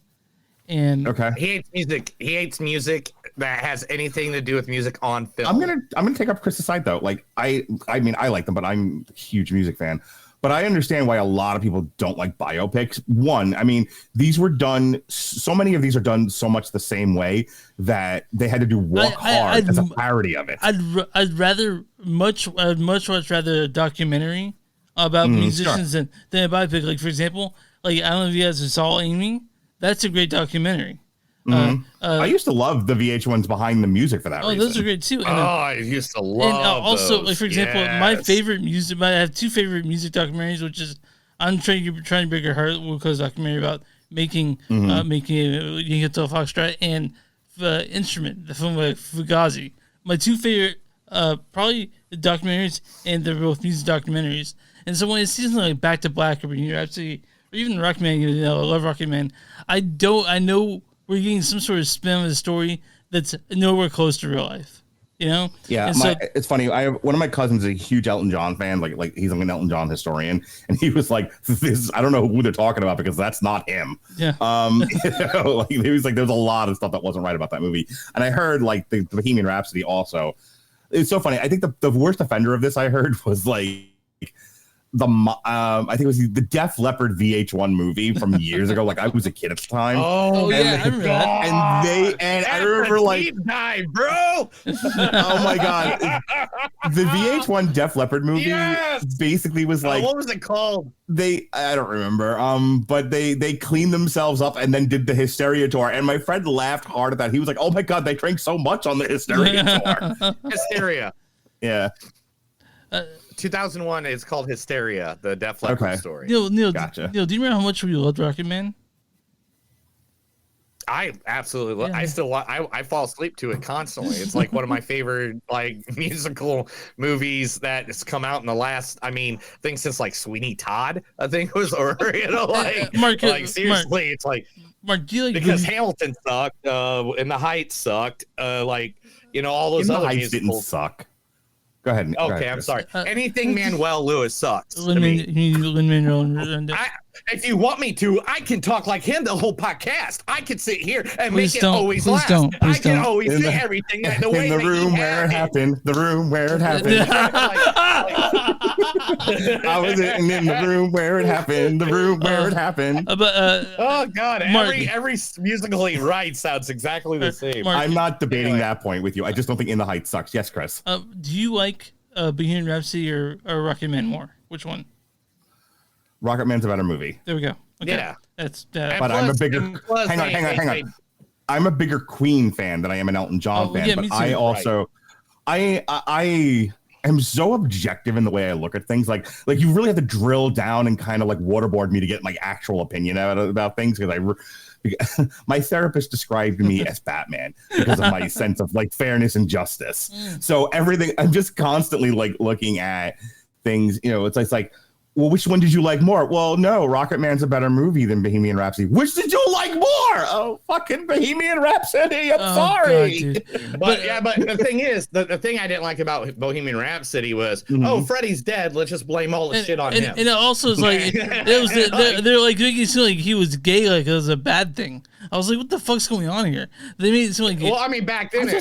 And he hates music. He hates music that has anything to do with music on film. I'm gonna take up Chris's side though. Like I mean I like them, but I'm a huge music fan. But I understand why a lot of people don't like biopics. One, I mean, these were done. So many of these are done so much the same way that they had to do Walk Hard as a parody of it. I'd much rather a documentary about musicians than a biopic. Like for example, like I don't know if you guys saw Amy. That's a great documentary. I used to love the VH1s behind the music for that reason. Those are great too. And, I used to love. And also, those. like for example, my favorite music. I have two favorite music documentaries, which is I'm trying to break your heart because documentary about making Yankee Hotel Foxtrot and the Instrument, the film like Fugazi. My two favorite, probably the documentaries, and they're both music documentaries. And so when it's something like Back to Black or Bohemian Rhapsody or even Rocket Man, I love Rocket Man. I know we're getting some sort of spin of the story that's nowhere close to real life, you know? Yeah, it's funny. One of my cousins is a huge Elton John fan. Like he's an Elton John historian, and he was like, "This, I don't know who they're talking about because that's not him." Yeah. Like, he was like, "There's a lot of stuff that wasn't right about that movie," and I heard like the Bohemian Rhapsody also. It's so funny. I think the worst offender of this I heard was like. I think it was the Def Leppard VH1 movie from years ago. Like I was a kid at the time. Oh yeah, I remember that. And I remember like deep dive, bro. Oh my god, the VH1 Def Leppard movie basically was like what was it called? I don't remember. But they cleaned themselves up and then did the Hysteria tour. And my friend laughed hard at that. He was like, "Oh my god, they drank so much on the Hysteria tour." Hysteria. Yeah. 2001 is called Hysteria, the Def Leppard story. Neil, gotcha. Neil, do you remember how much we loved Rocket Man? I absolutely love. I fall asleep to it constantly. It's like one of my favorite like musical movies that has come out in the last. I mean, I think since like Sweeney Todd, I think was, or Mark, seriously, it's like Mark, do you like because Hamilton sucked, and The Heights sucked, all those other Heights didn't musicals suck. Go ahead. Okay, I'm sorry. Anything Manuel Lewis sucks. If you want me to, I can talk like him the whole podcast. I can sit here and make it always last. I can always say everything the way in the room where it happened. The room where it happened. I was in the room where it happened. The room where it happened. Oh God! Mark, every musical he writes sounds exactly the same. Mark, I'm not debating that point with you. I just don't think In the Heights sucks. Yes, Chris. Do you like Bohemian Rhapsody or Rocket Man more? Which one? Rocket Man's a better movie. There we go. Okay. Yeah, that's. But I'm a bigger. Hang on. I'm a bigger Queen fan than I am an Elton John fan. Yeah, but me too. I also, I am so objective in the way I look at things. Like you really have to drill down and kind of like waterboard me to get my actual opinion about things because my therapist described me as Batman because of my sense of like fairness and justice. So everything, I'm just constantly like looking at things. It's like. Well, which one did you like more? Well, no, Rocket Man's a better movie than Bohemian Rhapsody. Which did you like more? Oh, fucking Bohemian Rhapsody. I'm sorry. God, but the thing is, the thing I didn't like about Bohemian Rhapsody was, Freddie's dead. Let's just blame all the shit on him. And it also is like, they're like making it seem like he was gay, like it was a bad thing. I was like, what the fuck's going on here? They made it seem like. Well, I mean, back then it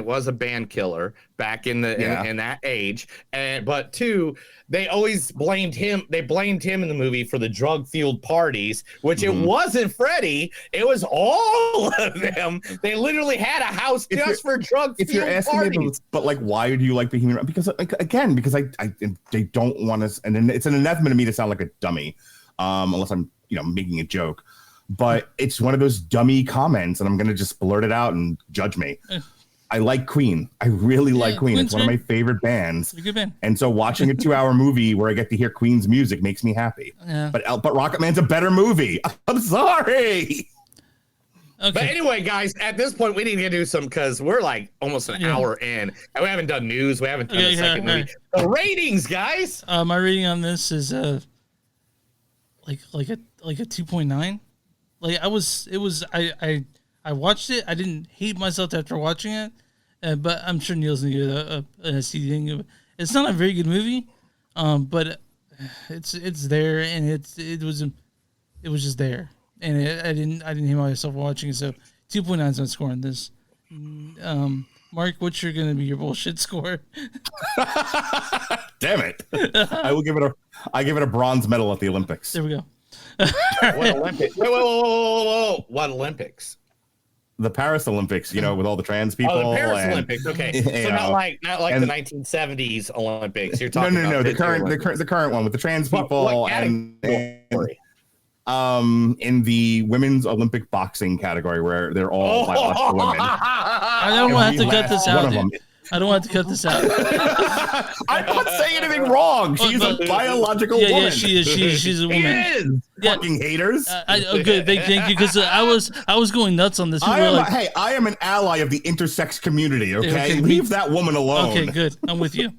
was a band killer back in that age, but two, they always blamed him. They blamed him in the movie for the drug-fueled parties, which it wasn't Freddie. It was all of them. They literally had a house just for drug-fueled parties. If you're asking me, but like, why do you like Bohemian Rhapsody? Because because they don't want us, and then it's an anathema to me to sound like a dummy, unless I'm making a joke. But it's one of those dummy comments, and I'm gonna just blurt it out and judge me. I like Queen. I really like Queen. Queen's it's one of my favorite bands. Good band. And so watching a 2-hour movie where I get to hear Queen's music makes me happy. Yeah. But Rocket Man's a better movie. I'm sorry. Okay. But anyway, guys, at this point, we need to do some because we're like almost an hour in, and we haven't done news. We haven't done the second movie. The ratings, guys. My rating on this is like a 2.9. Like I watched it. I didn't hate myself after watching it, but I'm sure Neil's gonna give it a CD. It's not a very good movie, but it's there, and it was just there, and I didn't hate myself watching it. So 2.9 is my score on this. Mark, what's gonna be your bullshit score? Damn it! I give it a bronze medal at the Olympics. There we go. What Olympics? Whoa! What Olympics? The Paris Olympics, with all the trans people. Oh, the Paris Olympics. Okay, so not like the 1970s Olympics. You're talking no. about The current one with the trans people and in the women's Olympic boxing category where they're all biological women. I don't want to have to cut this out. I don't want to cut this out. I'm not saying anything wrong. She's a biological woman. Yeah, she is. She's a woman. Fucking haters. Good. Thank you. Because I was going nuts on this. I am an ally of the intersex community. Okay, leave that woman alone. Okay, good. I'm with you.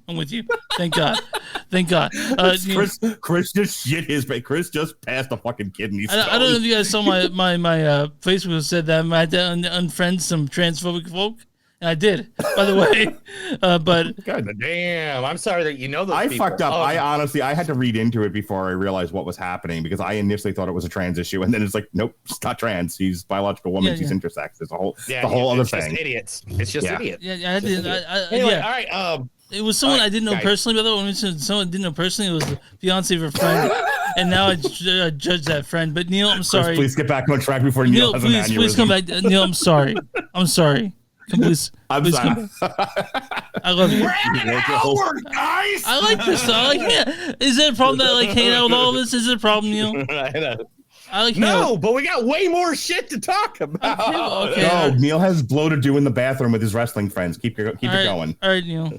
Thank God. Chris just shit his. Chris just passed a fucking kidney stone. I don't know if you guys saw my Facebook said that I had to unfriend some transphobic folk. And I did, by the way. But God damn, I'm sorry that those I people. fucked up. I had to read into it before I realized what was happening because I initially thought it was a trans issue, and then it's like, nope, it's not trans. He's biological woman. She's intersex. It's a whole, other thing. Idiots. It's just idiots. Yeah, I did. Anyway, all right. It was someone I didn't know personally. By the way, someone I didn't know personally. It was the fiance of a friend, and now I judge that friend. But Neil, I'm sorry. Please get back on track before Neil has an aneurysm. Please come back, Neil. I'm sorry. Please sorry. Come I love you. We're at an hour, guys. I like this. Is there a problem that I like hanging out with all of us? Is it a problem, Neil? But we got way more shit to talk about. Okay. No, Neil has blow to do in the bathroom with his wrestling friends. Keep it going. All right, Neil.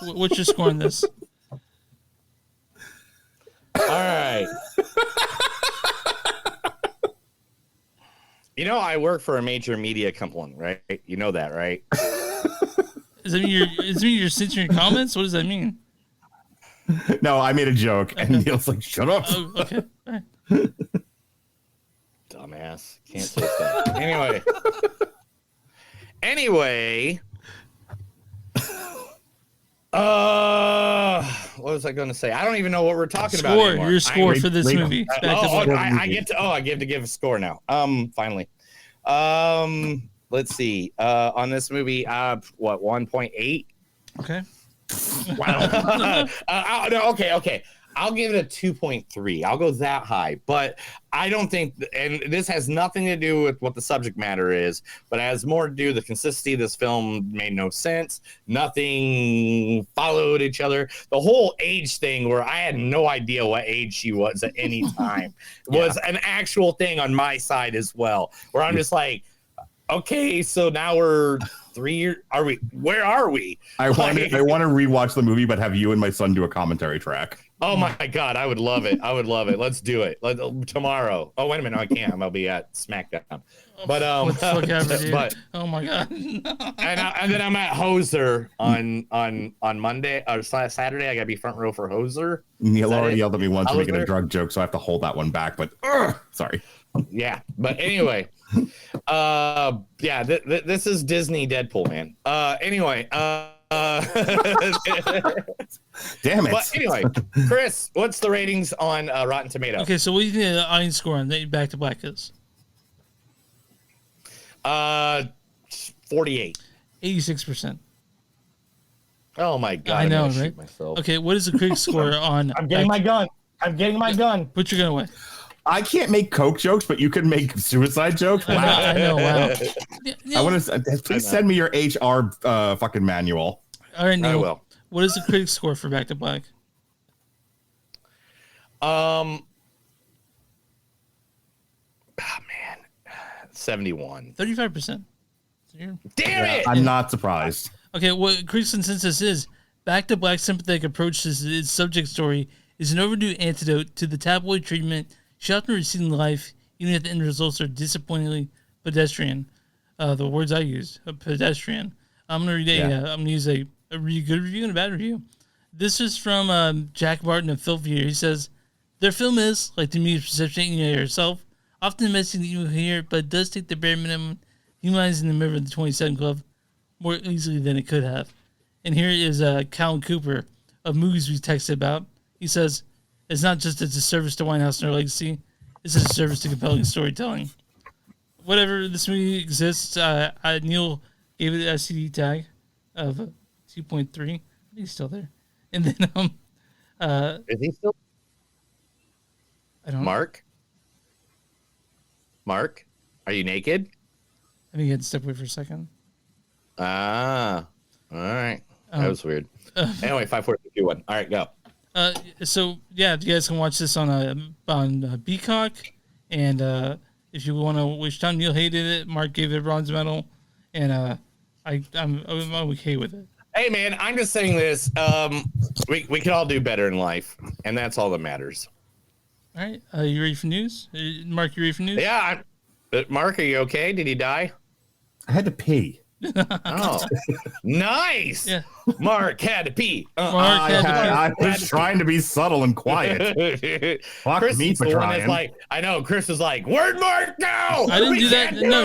What's your score on this? All right. I work for a major media company, right? You know that, right? Does that mean you're censoring comments? What does that mean? No, I made a joke, and Neil's like, "Shut up." Oh, okay. All right. Dumbass. Can't say that. Anyway. What was I going to say? I don't even know what we're talking about anymore. Your score for this movie. I get to give a score now. Finally. Let's see. On this movie, 1.8? Okay. Wow. Okay. I'll give it a 2.3. I'll go that high, but I don't think, and this has nothing to do with what the subject matter is, but it has more to do with the consistency of this film. Made no sense. Nothing followed each other. The whole age thing where I had no idea what age she was at any time was an actual thing on my side as well, where I'm just like, okay, so now we're 3 years. Where are we? I want to rewatch the movie, but have you and my son do a commentary track. Oh my God, I would love it. Let's do it. Tomorrow. Oh, wait a minute. No, I can't. I'll be at SmackDown. But what the fuck ever, dude? Oh my God. and then I'm at Hoser on Monday or Saturday. I gotta be front row for Hoser. Neil already yelled at me once for making a drug joke, so I have to hold that one back. But sorry. Yeah, but anyway, this is Disney Deadpool, man. Anyway, damn it. But anyway, Chris, what's the ratings on Rotten Tomatoes? Okay, so what do you think the audience score on Back to Black is? 48. 86%. Oh my God! I know, right? Shoot myself. Okay, what is the critic score on? I'm getting my gun. Put your gun away. I can't make Coke jokes, but you can make suicide jokes. Wow. I know. Wow. I want to please send me your HR fucking manual. All right, Neil. I will. What is the critic score for Back to Black? 71. 35%. Damn it! I'm not surprised. Okay, what critics' consensus is: Back to Black's sympathetic approach to its subject story is an overdue antidote to the tabloid treatment she often received in life, even if the end results are disappointingly pedestrian. The words I used, a pedestrian. I'm gonna read I'm gonna use a really good review and a bad review. This is from Jack Martin of Film Viewer. He says, their film is, like the media's perception yourself, often messy than you hear, but it does take the bare minimum, humanizing the member of the 27 Club more easily than it could have. And here is Callum Cooper of Movies We Texted About. He says, it's not just a disservice to Winehouse and our legacy, it's a disservice to compelling storytelling. Whatever this movie exists, Neil gave it a CD tag of 2.3. I think he's still there. And then, is he still? I don't know. Mark, are you naked? I think he had to step away for a second. Ah, all right. That was weird. Anyway, 5, 4, 3, 2, 1. All right, go. So yeah, you guys can watch this on Peacock, and if you want to wish time, Neil hated it. Mark gave it a bronze medal, and I'm okay with it. Hey man, I'm just saying this. We can all do better in life, and that's all that matters. All right, you ready for news? Mark, you ready for news? Yeah. Mark, are you okay? Did he die? I had to pee. Oh, nice. Yeah. Mark had to pee. I was trying to be subtle and quiet. Fuck Chris me for trying. like, I know. Chris was like, "Where'd Mark go?" I didn't do that. No.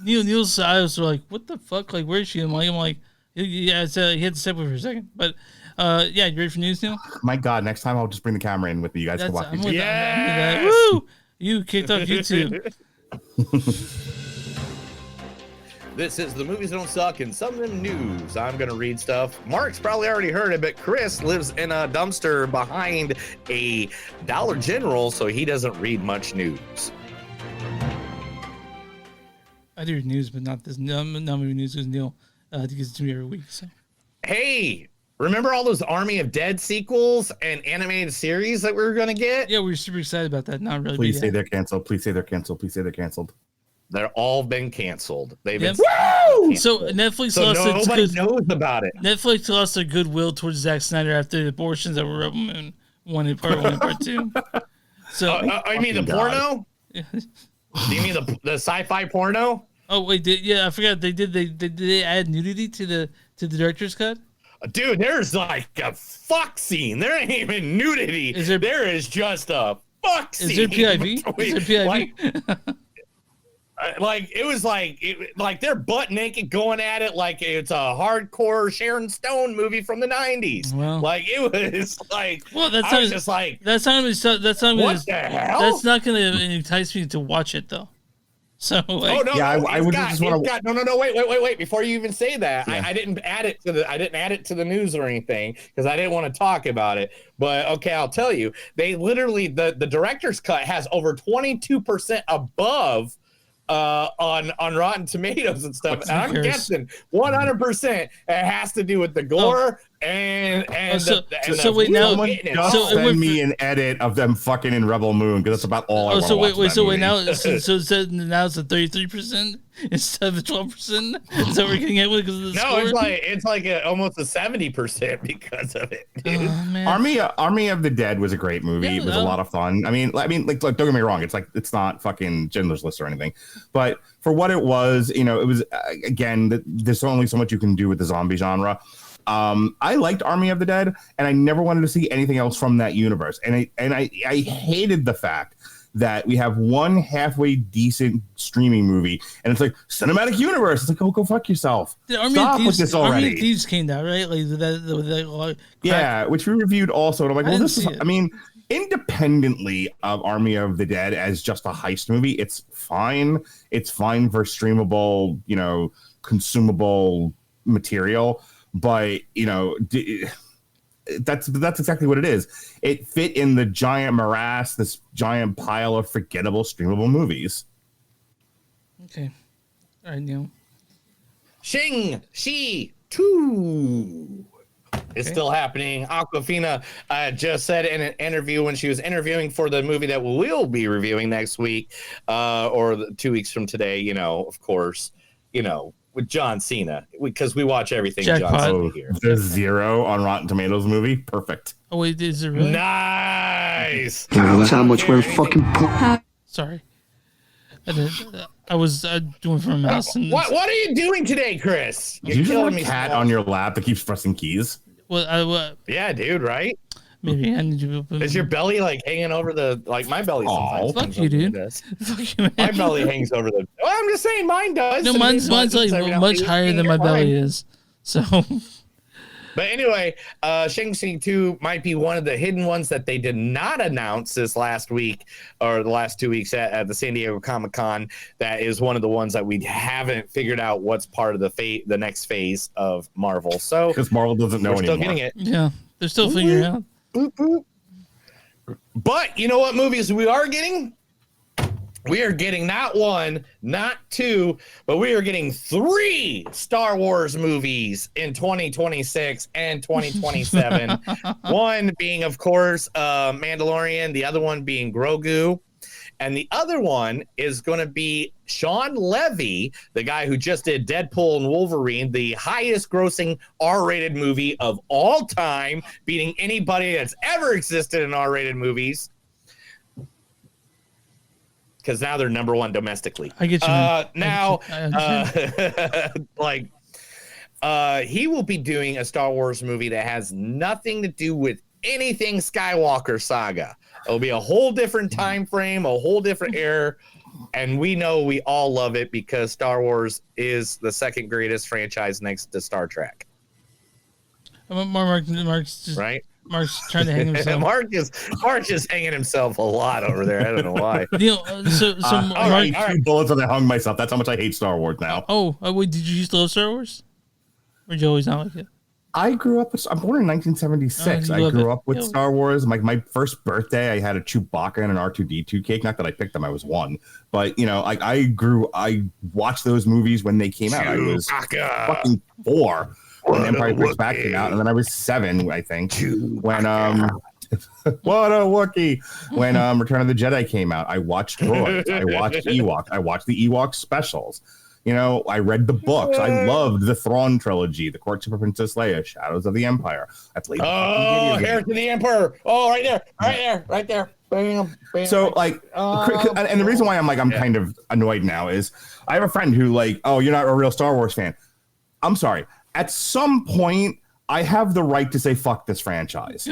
Neil's eyes were like, "What the fuck? Like, where is she?" I'm like, yeah. He had to step away for a second, but yeah. You ready for news, Neil? My God, next time I'll just bring the camera in with me. You guys can watch me. Yeah. Woo! You kicked off YouTube. This is the Movies Don't Suck and some of them news. I'm going to read stuff. Mark's probably already heard it, but Chris lives in a dumpster behind a Dollar General, so he doesn't read much news. I do read news, but not this. Not movie news because Neil gives it to me every week. So. Hey, remember all those Army of Dead sequels and animated series that we were going to get? Yeah, we were super excited about that. Not really. Please say they're canceled. Please say they're canceled. Please say they're canceled. They're all been canceled. They've been Woo! So Netflix so lost nobody knows about it. Netflix lost their goodwill towards Zack Snyder after the abortions that were Rebel Moon 1 and Part 1 and Part 2. So I mean the porno? Do you mean the sci-fi porno? Oh wait, I forgot they add nudity to the director's cut? Dude, there's like a fuck scene. There ain't even nudity. There is just a fuck scene. Is there PIV? Is there PIV? Like it was like they're butt naked going at it like it's a hardcore Sharon Stone movie from the 90s. Well, like it was like what the hell? That's not going to entice me to watch it though. So like, I would just want to. No, wait! Before you even say that, I didn't add it to the news or anything because I didn't want to talk about it. But okay, I'll tell you. They literally the director's cut has over 22% above on Rotten Tomatoes and stuff. And I'm guessing 100% it has to do with the gore send me an edit of them fucking in Rebel Moon because that's about all I want to watch. Now it's a 33% instead of 12%. Is that what we're getting at with because of the score? It's like almost a 70% because of it. Army of the Dead was a great movie. It was a lot of fun. I mean, like don't get me wrong. It's not fucking Schindler's List or anything, but for what it was, it was again. There's only so much you can do with the zombie genre. I liked Army of the Dead, and I never wanted to see anything else from that universe. And I hated the fact that we have one halfway decent streaming movie, and it's like cinematic universe. It's like, oh, go fuck yourself. Stop with this already. Army of Thieves came out, right? Which we reviewed also. And I'm like, well, this is. I mean, independently of Army of the Dead as just a heist movie, it's fine. It's fine for streamable, consumable material. But that's exactly what it is. It fit in the giant morass, this giant pile of forgettable streamable movies. Okay, all right, Neil. Shang-Chi 2 is still happening. Awkwafina just said in an interview when she was interviewing for the movie that we'll be reviewing next week, or 2 weeks from today. Of course, with John Cena, because we watch everything John Cena here. There's 0 on Rotten Tomatoes movie. Perfect. Oh wait, is it really? Nice. That's how much we're fucking. Sorry. I was doing for a mouse. And What are you doing today, Chris? Did you just have a cat on your lap that keeps pressing keys? Well, yeah, dude, right? Maybe I need to. Is your belly like hanging over the like my belly? Sometimes fuck you, dude. Fuck you, my belly hangs over the. Well, I'm just saying, mine does. No, mine's like much higher than my belly is. So. But anyway, Shang-Chi 2 might be one of the hidden ones that they did not announce this last week or the last 2 weeks at the San Diego Comic-Con. That is one of the ones that we haven't figured out what's part of the next phase of Marvel. So because Marvel doesn't know we're anymore. still getting it. Yeah, they're still figuring it out. But you know what movies we are getting? We are getting not one, not two, but we are getting 3 Star Wars movies in 2026 and 2027. One being, of course, Mandalorian, the other one being Grogu. And the other one is going to be Sean Levy, the guy who just did Deadpool and Wolverine, the highest grossing R-rated movie of all time, beating anybody that's ever existed in R-rated movies. Because now they're number 1 domestically. I get you. Now, he will be doing a Star Wars movie that has nothing to do with anything Skywalker saga. It'll be a whole different time frame, a whole different era, and we know we all love it because Star Wars is the second greatest franchise next to Star Trek. Mark's just right. Mark's trying to hang himself. Mark is hanging himself a lot over there. I don't know why. So all right, 2 bullets and I hung myself. That's how much I hate Star Wars now. Wait, did you used to love Star Wars? Or did you always not like it? I grew up with. I'm born in 1976. I grew up with Star Wars. My first birthday, I had a Chewbacca and an R2D2 cake. Not that I picked them; I was 1. But you know, I watched those movies when they came out. I was fucking 4 when Empire Strikes Back came out, and then I was 7, I think, when what a Wookiee! When Return of the Jedi came out, I watched droids. I watched Ewok. I watched the Ewok specials. You know, I read the books. I loved the Thrawn trilogy, The Courtship of Princess Leia, Shadows of the Empire. I played. Heir to the Emperor. Oh, right there. Bam, bam. So, like, and the reason why I'm kind of annoyed now is I have a friend who, like, oh, you're not a real Star Wars fan. I'm sorry. At some point, I have the right to say fuck this franchise.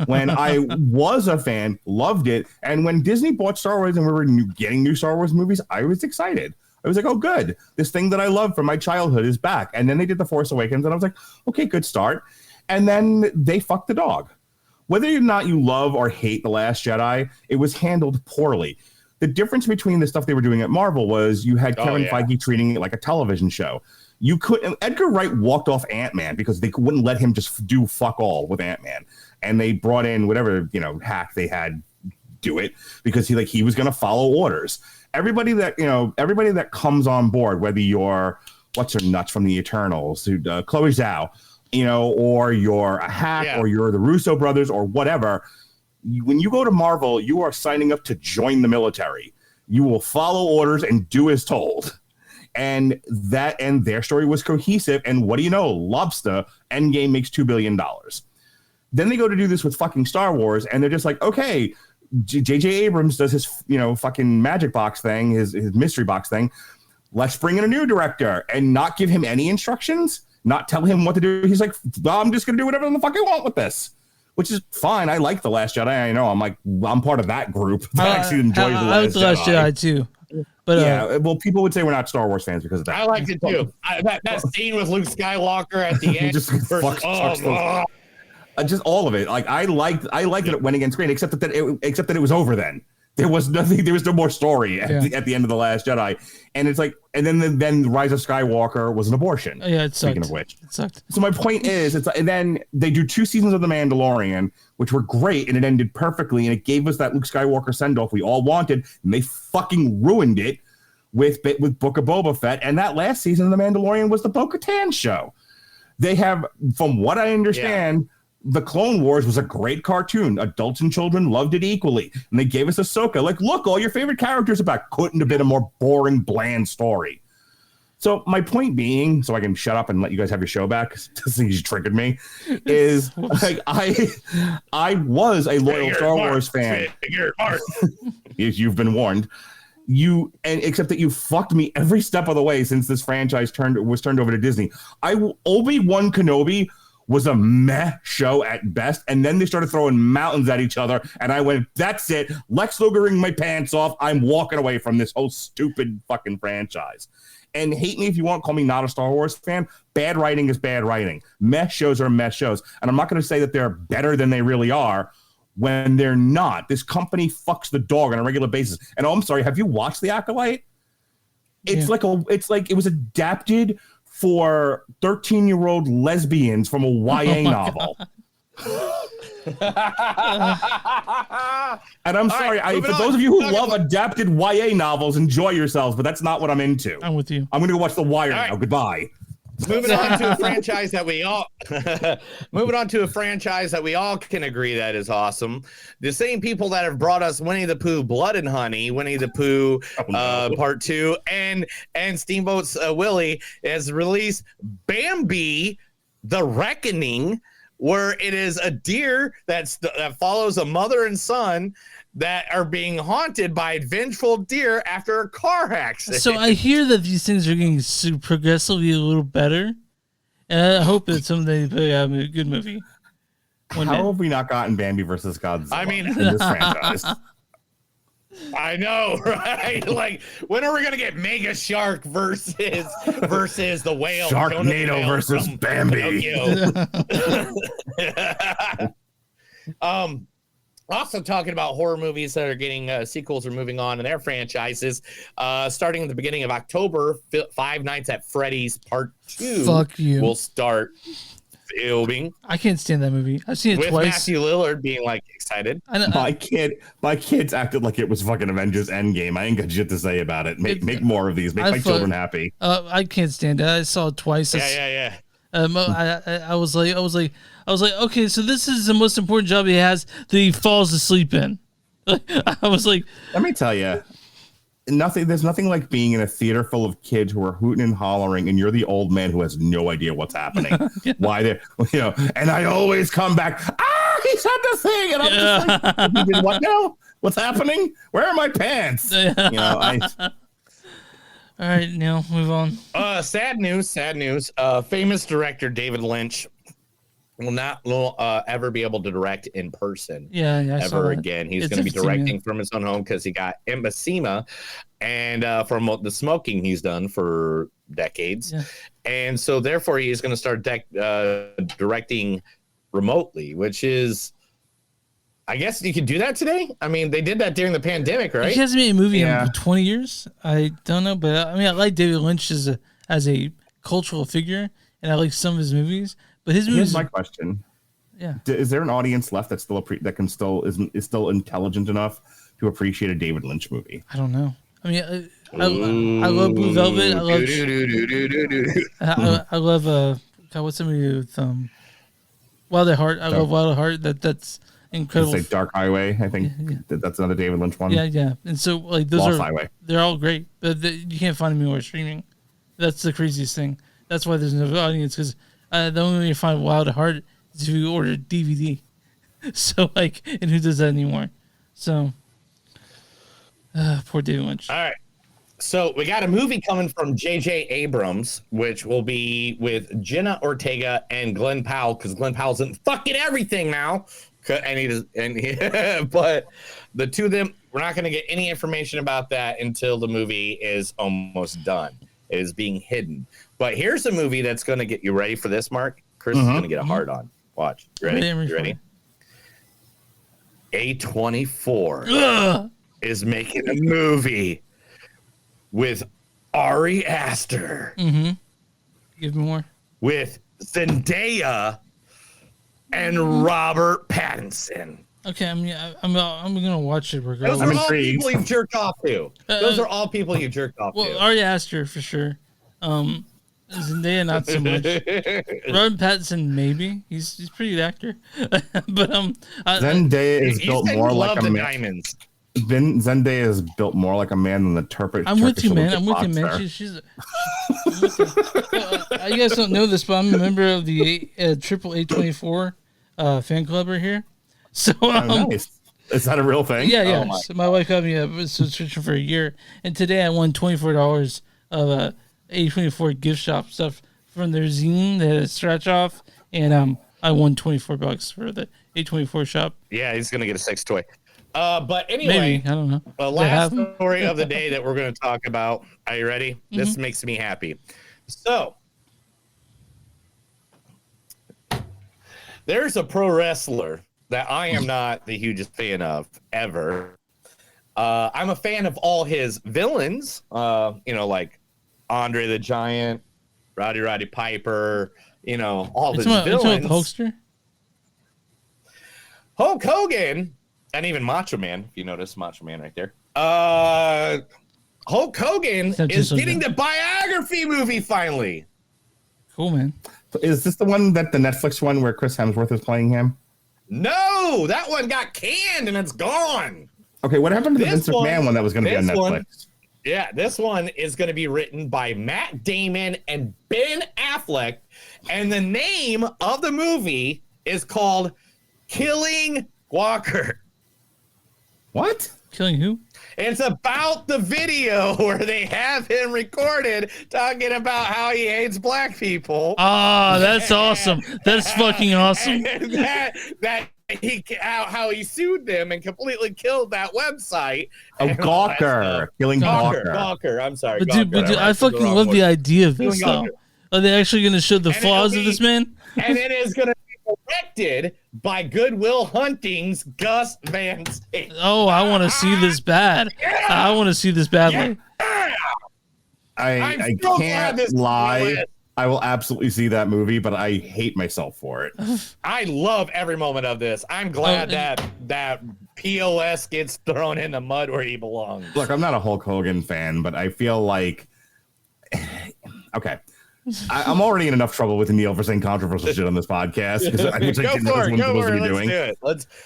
When I was a fan, loved it, and when Disney bought Star Wars and we were getting new Star Wars movies, I was excited. I was like, oh, good. This thing that I loved from my childhood is back. And then they did The Force Awakens, and I was like, okay, good start. And then they fucked the dog. Whether or not you love or hate The Last Jedi, it was handled poorly. The difference between the stuff they were doing at Marvel was you had Kevin Feige treating it like a television show. You could Edgar Wright walked off Ant-Man because they wouldn't let him just do fuck all with Ant-Man. And they brought in whatever, hack they had do it because he was going to follow orders. Everybody that comes on board, whether you're what's her nuts from the Eternals, Chloe Zhao, or you're a hack or you're the Russo brothers or whatever, when you go to Marvel, you are signing up to join the military. You will follow orders and do as told. And their story was cohesive. And what do you know? Lobster Endgame makes $2 billion. Then they go to do this with fucking Star Wars, and they're just like, okay, J.J. Abrams does his, fucking magic box thing, his mystery box thing. Let's bring in a new director and not give him any instructions, not tell him what to do. He's like, I'm just going to do whatever the fuck I want with this, which is fine. I like The Last Jedi. I know I'm part of that group that actually enjoys The Last Jedi too. But well, people would say we're not Star Wars fans because of that. I liked it too. That scene with Luke Skywalker at the end. Just all of it. Like I liked that it went against grain, except that it was over then. There was nothing. There was no more story at the end of The Last Jedi, and it's like, and then Rise of Skywalker was an abortion. Yeah, it sucked. Speaking of which, it sucked. So my point is, and then they do 2 seasons of The Mandalorian, which were great, and it ended perfectly, and it gave us that Luke Skywalker send off we all wanted, and they fucking ruined it with Book of Boba Fett, and that last season of The Mandalorian was the Bo-Katan show. They have, from what I understand. The Clone Wars was a great cartoon. Adults and children loved it equally. And they gave us Ahsoka. Like, look, all your favorite characters are back. Couldn't have been a more boring, bland story. So my point being, so I can shut up and let you guys have your show back, because you triggered me, is like I was a loyal Star Wars fan. You've been warned. except that you fucked me every step of the way since this franchise was turned over to Disney. Obi-Wan Kenobi was a meh show at best, and then they started throwing mountains at each other, and I went, that's it. Lex Luger-ing my pants off. I'm walking away from this whole stupid fucking franchise. And hate me if you want, call me not a Star Wars fan. Bad writing is bad writing. Meh shows are meh shows, and I'm not going to say that they're better than they really are when they're not. This company fucks the dog on a regular basis. And I'm sorry, have you watched The Acolyte? It's like it was adapted for 13-year-old lesbians from a YA novel. And I'm sorry, for those of you who love adapted YA novels, enjoy yourselves, but that's not what I'm into. I'm with you. I'm going to go watch The Wire now. Goodbye. Moving on to a franchise that we all can agree that is awesome. The same people that have brought us Winnie the Pooh, Blood and Honey, Winnie the Pooh Part 2, and Steamboat's Willie has released Bambi: The Reckoning, where it is a deer that follows a mother and son that are being haunted by a vengeful deer after a car accident. So I hear that these things are getting progressively a little better, and I hope that someday they have a good movie. How have we not gotten Bambi versus Godzilla in this franchise? I know, right? Like, when are we gonna get Mega Shark versus the whale? Sharknado versus Bambi. Also talking about horror movies that are getting sequels or moving on in their franchises. Starting at the beginning of October, Five Nights at Freddy's Part 2 will start filming. I can't stand that movie. I've seen it with twice. Matthew Lillard being like excited. My kids acted like it was fucking Avengers Endgame. I ain't got shit to say about it. Make more of these. Make my children happy. I can't stand it. I saw it twice. Yeah. I was like, okay, so this is the most important job he has that he falls asleep in. I was like, let me tell you, there's nothing like being in a theater full of kids who are hooting and hollering, and you're the old man who has no idea what's happening. Why they're, and I always come back, he said the thing, and I'm just like, he did what now? What's happening? Where are my pants? All right, Neil, move on. Sad news. Famous director David Lynch will not ever be able to direct in person ever again. He's going to be directing from his own home because he got emphysema and from the smoking he's done for decades. Yeah. And so therefore he is going to start directing remotely, which is, I guess you could do that today. I mean, they did that during the pandemic, right? He hasn't made a movie in 20 years. I don't know, but I mean, I like David Lynch as a cultural figure, and I like some of his movies. But his movies. Here's my question. Yeah. Is there an audience left that's still is still intelligent enough to appreciate a David Lynch movie? I don't know. I mean, I love Blue Velvet. I love what's the movie with Wild at Heart. I love Wild at Heart. That's incredible. It's like Dark Highway. I think that's another David Lynch one. Yeah. And so like those Lost Highway. They're all great, but you can't find them anywhere streaming. That's the craziest thing. That's why there's no audience, because the only way you find Wild at Heart is if you order DVD. So like, and who does that anymore? So poor David Lynch. All right. So we got a movie coming from J.J. Abrams, which will be with Jenna Ortega and Glenn Powell, because Glenn Powell's in fucking everything now. But the two of them, we're not going to get any information about that until the movie is almost done. It is being hidden. But here's a movie that's going to get you ready for this, Mark. Chris is going to get a hard on. Watch. You ready? You ready? A24 is making a movie with Ari Aster. Mm-hmm. Give me more. With Zendaya and Robert Pattinson. Okay, I mean, I'm gonna watch it regardless. Those are all people you've jerked off to. Those are all people you've jerked off to. Ari Aster for sure. Zendaya not so much. Robert Pattinson maybe. He's a pretty good actor. But Zendaya is built more like a man. Diamonds. Zendaya is built more like a man than the Turkish. I'm with you, man. I'm with you, man. You guys don't know this, but I'm a member of the Triple A24 fan club right here. So nice. Is that a real thing? Yeah, yeah. my So my wife got me a subscription for a year, and today I won $24 of A24 gift shop stuff from their zine that had scratch off, and I won $24 for the A24 shop. Yeah, he's gonna get a sex toy. But anyway, Maybe, I don't know. The last story of the day that we're going to talk about. Are you ready? This makes me happy. So, there's a pro wrestler that I am not the hugest fan of ever. I'm a fan of all his villains, like Andre the Giant, Roddy Piper, all his villains. The Hulkster? Hulk Hogan, and even Macho Man, if you notice Macho Man right there. Hulk Hogan is getting the biography movie finally. Cool, man. Is this the one that the Netflix one where Chris Hemsworth is playing him? No, that one got canned and it's gone. Okay, what happened to the Vince McMahon one that was going to be on Netflix? This one is going to be written by Matt Damon and Ben Affleck, and the name of the movie is called Killing Walker. What? Killing who? It's about the video where they have him recorded talking about how he hates black people. Oh, that's awesome. That's fucking awesome. How he sued them and completely killed that website. Oh, Gawker. Killing Gawker. Gawker. I'm sorry. But dude, I fucking love the idea of this, though. Are they actually going to show the flaws of this man? And it is going to be directed by Goodwill Hunting's Gus Van Sant. Oh, I want to see this bad. Yeah. I want to see this badly. Yeah. I can't lie. I will absolutely see that movie, but I hate myself for it. I love every moment of this. I'm glad that POS gets thrown in the mud where he belongs. Look, I'm not a Hulk Hogan fan, but I feel like okay. I'm already in enough trouble with Neil for saying controversial shit on this podcast.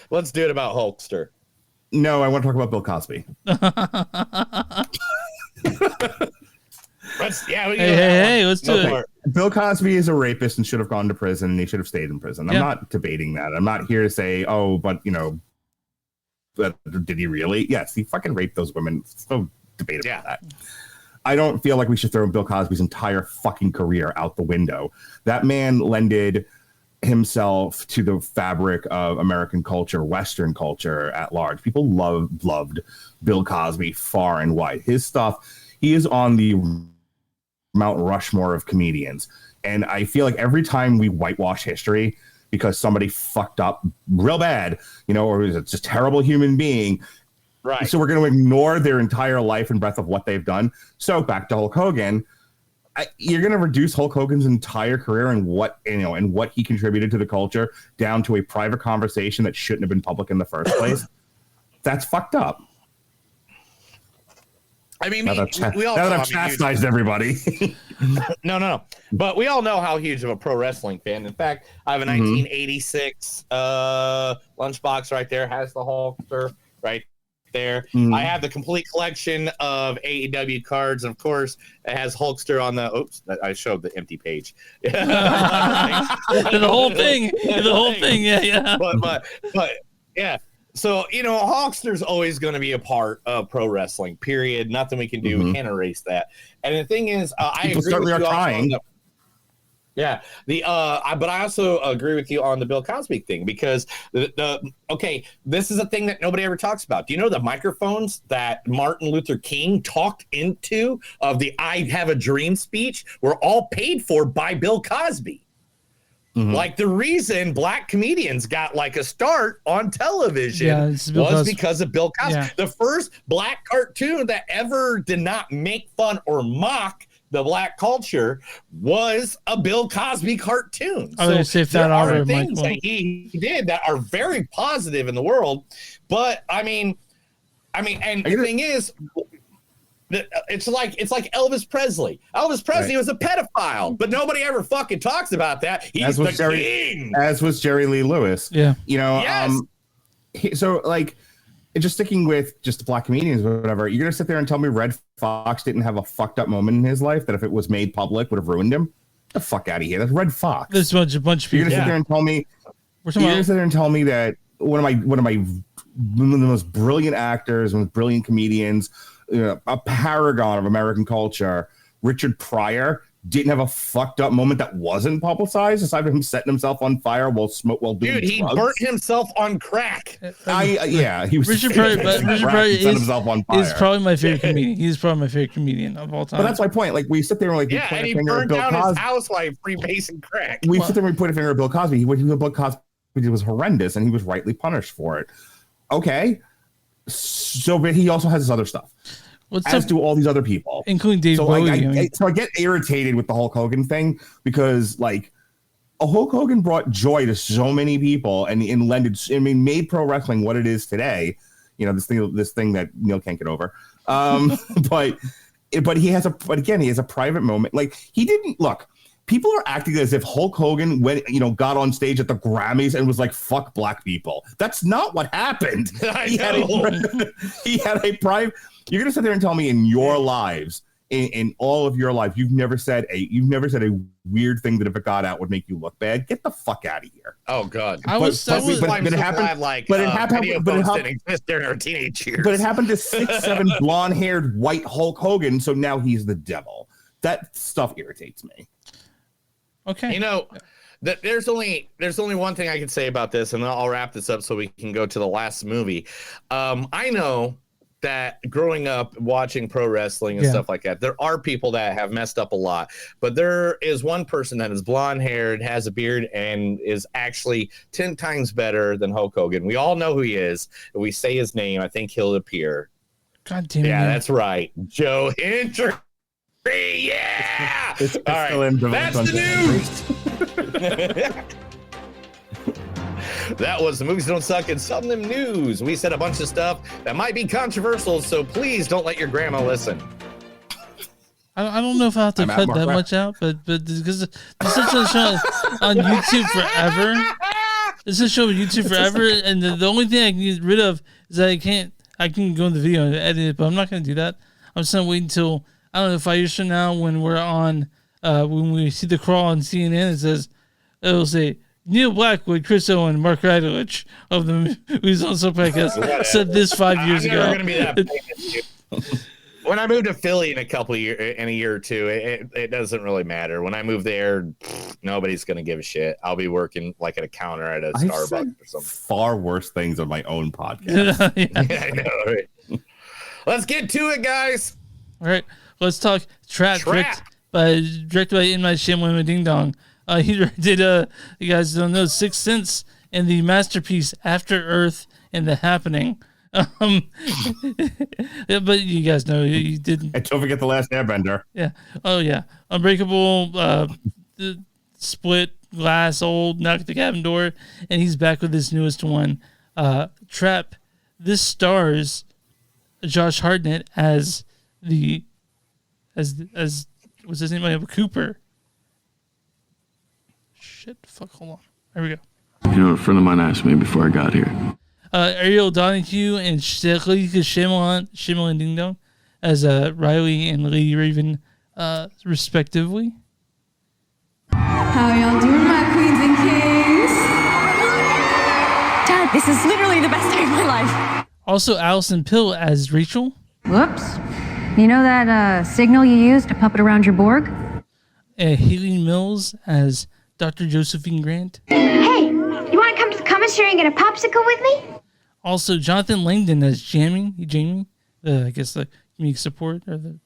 Let's do it about Hulkster. No, I want to talk about Bill Cosby. Hey, let's do it. Bill Cosby is a rapist and should have gone to prison, and he should have stayed in prison. I'm not debating that. I'm not here to say, but did he really? Yes, he fucking raped those women. So debatable that. I don't feel like we should throw Bill Cosby's entire fucking career out the window. That man lended himself to the fabric of American culture, Western culture at large. People loved Bill Cosby far and wide. His stuff, he is on the Mount Rushmore of comedians. And I feel like every time we whitewash history because somebody fucked up real bad, or is just a terrible human being, right? So we're going to ignore their entire life and breadth of what they've done. So back to Hulk Hogan, you're going to reduce Hulk Hogan's entire career and what he contributed to the culture down to a private conversation that shouldn't have been public in the first place. That's fucked up. I mean, we all know I've chastised everybody. No. But we all know how huge of a pro wrestling fan. In fact, I have a 1986 lunchbox right there. Has the Hulkster right there. I have the complete collection of AEW cards. And of course, it has Hulkster on the. Oops, I showed the empty page. The whole thing. Yeah. But yeah. So, Hulkster's always going to be a part of pro wrestling, period. Nothing we can do. We can't erase that. And the thing is, I agree with you trying. But I also agree with you on the Bill Cosby thing because this is a thing that nobody ever talks about. Do you know the microphones that Martin Luther King talked into of the I Have a Dream speech were all paid for by Bill Cosby? Like the reason black comedians got like a start on television was because of Bill Cosby. Yeah. The first black cartoon that ever did not make fun or mock the black culture was a Bill Cosby cartoon. So there are things that he did that are very positive in the world. But I mean, and the thing is, it's like Elvis Presley. Elvis Presley was a pedophile, but nobody ever fucking talks about that. He's the king. As was Jerry Lee Lewis. Yeah. So like, just sticking with just the black comedians or whatever, you're gonna sit there and tell me Red Fox didn't have a fucked up moment in his life that if it was made public would have ruined him? Get the fuck out of here. That's Red Fox. There's a bunch of people. You're gonna sit there and tell me. You're gonna sit there and tell me that one of my one of the most brilliant actors, one of the brilliant comedians, a paragon of American culture, Richard Pryor, didn't have a fucked up moment that wasn't publicized, aside from him setting himself on fire while doing Dude, he drugs. burnt himself on crack. He was Richard Pryor, but Richard Pryor himself on fire. is probably my favorite comedian. He's probably my favorite comedian of all time. But that's my point. Like, we sit there and like, Yeah, and he burned down his house while freebasing crack. We sit there and we point a finger at Bill Cosby. What Bill Cosby did was horrendous, and he was rightly punished for it. Okay, so but he also has this other stuff. As do all these other people, including Dave Bowie. So I get irritated with the Hulk Hogan thing because, like, Hulk Hogan brought joy to so many people and made pro wrestling what it is today. You know, this thing that Neil can't get over. But he has a private moment. Like, he didn't look. People are acting as if Hulk Hogan got on stage at the Grammys and was like, "Fuck black people." That's not what happened. He had a private. You're gonna sit there and tell me in your lives, in all of your life, you've never said a weird thing that if it got out would make you look bad. Get the fuck out of here. Oh God. It happened during our teenage years. But it happened to 6'7" blonde-haired white Hulk Hogan, so now he's the devil. That stuff irritates me. Okay. You know, there's only one thing I can say about this, and I'll wrap this up so we can go to the last movie. I know that growing up watching pro wrestling and stuff like that, there are people that have messed up a lot, but there is one person that is blonde haired, has a beard, and is actually 10 times better than Hulk Hogan. We all know who he is. If we say his name, I think he'll appear. God damn it. Yeah, that's right. Joe Hendry. Yeah. It's all right. That's the news. That was the Movies Don't Suck and Some of Them News. We said a bunch of stuff that might be controversial, so please don't let your grandma listen. I don't know if I have to cut that much out, but because this is a show on YouTube forever. This is a show on YouTube forever, and the only thing I can get rid of is that I can go in the video and edit it, but I'm not going to do that. I'm just going to wait until, I don't know, 5 years from now when we're on, when we see the crawl on CNN, it'll say, Neil Blackwood, Chris Owen, Mark Radulich of the Movies Don't Suck podcast said this 5 years ago. I'm never going to be that famous. When I moved to Philly in a year or two, it doesn't really matter. When I move there, nobody's going to give a shit. I'll be working like at a counter at a Starbucks or something. Far worse things on my own podcast. Yeah, I know. Right? Let's get to it, guys. All right, let's talk Trap. Directed by M. Night Shyamalan Ding Dong. He did, you guys don't know, Sixth Sense and the masterpiece After Earth and The Happening. Yeah, but you guys know he did. And don't forget The Last Airbender. Yeah. Oh yeah. Unbreakable, Split, Glass, Old, Knock at the Cabin Door, and he's back with this newest one, Trap. This stars Josh Hartnett as what's his name? Cooper. Shit, fuck, hold on. There we go. You know, a friend of mine asked me before I got here. Ariel Donahue and Shyamalan Ding Dong as Riley and Lady Raven, respectively. How y'all doing, my queens and kings? Dad, this is literally the best day of my life. Also, Allison Pill as Rachel. Whoops. You know that signal you use to puppet around your Borg? Haley Mills as Dr. Josephine Grant. Hey, you want to come to the commissary and get a popsicle with me? Also, Jonathan Langdon as Jamie, I guess the community support or the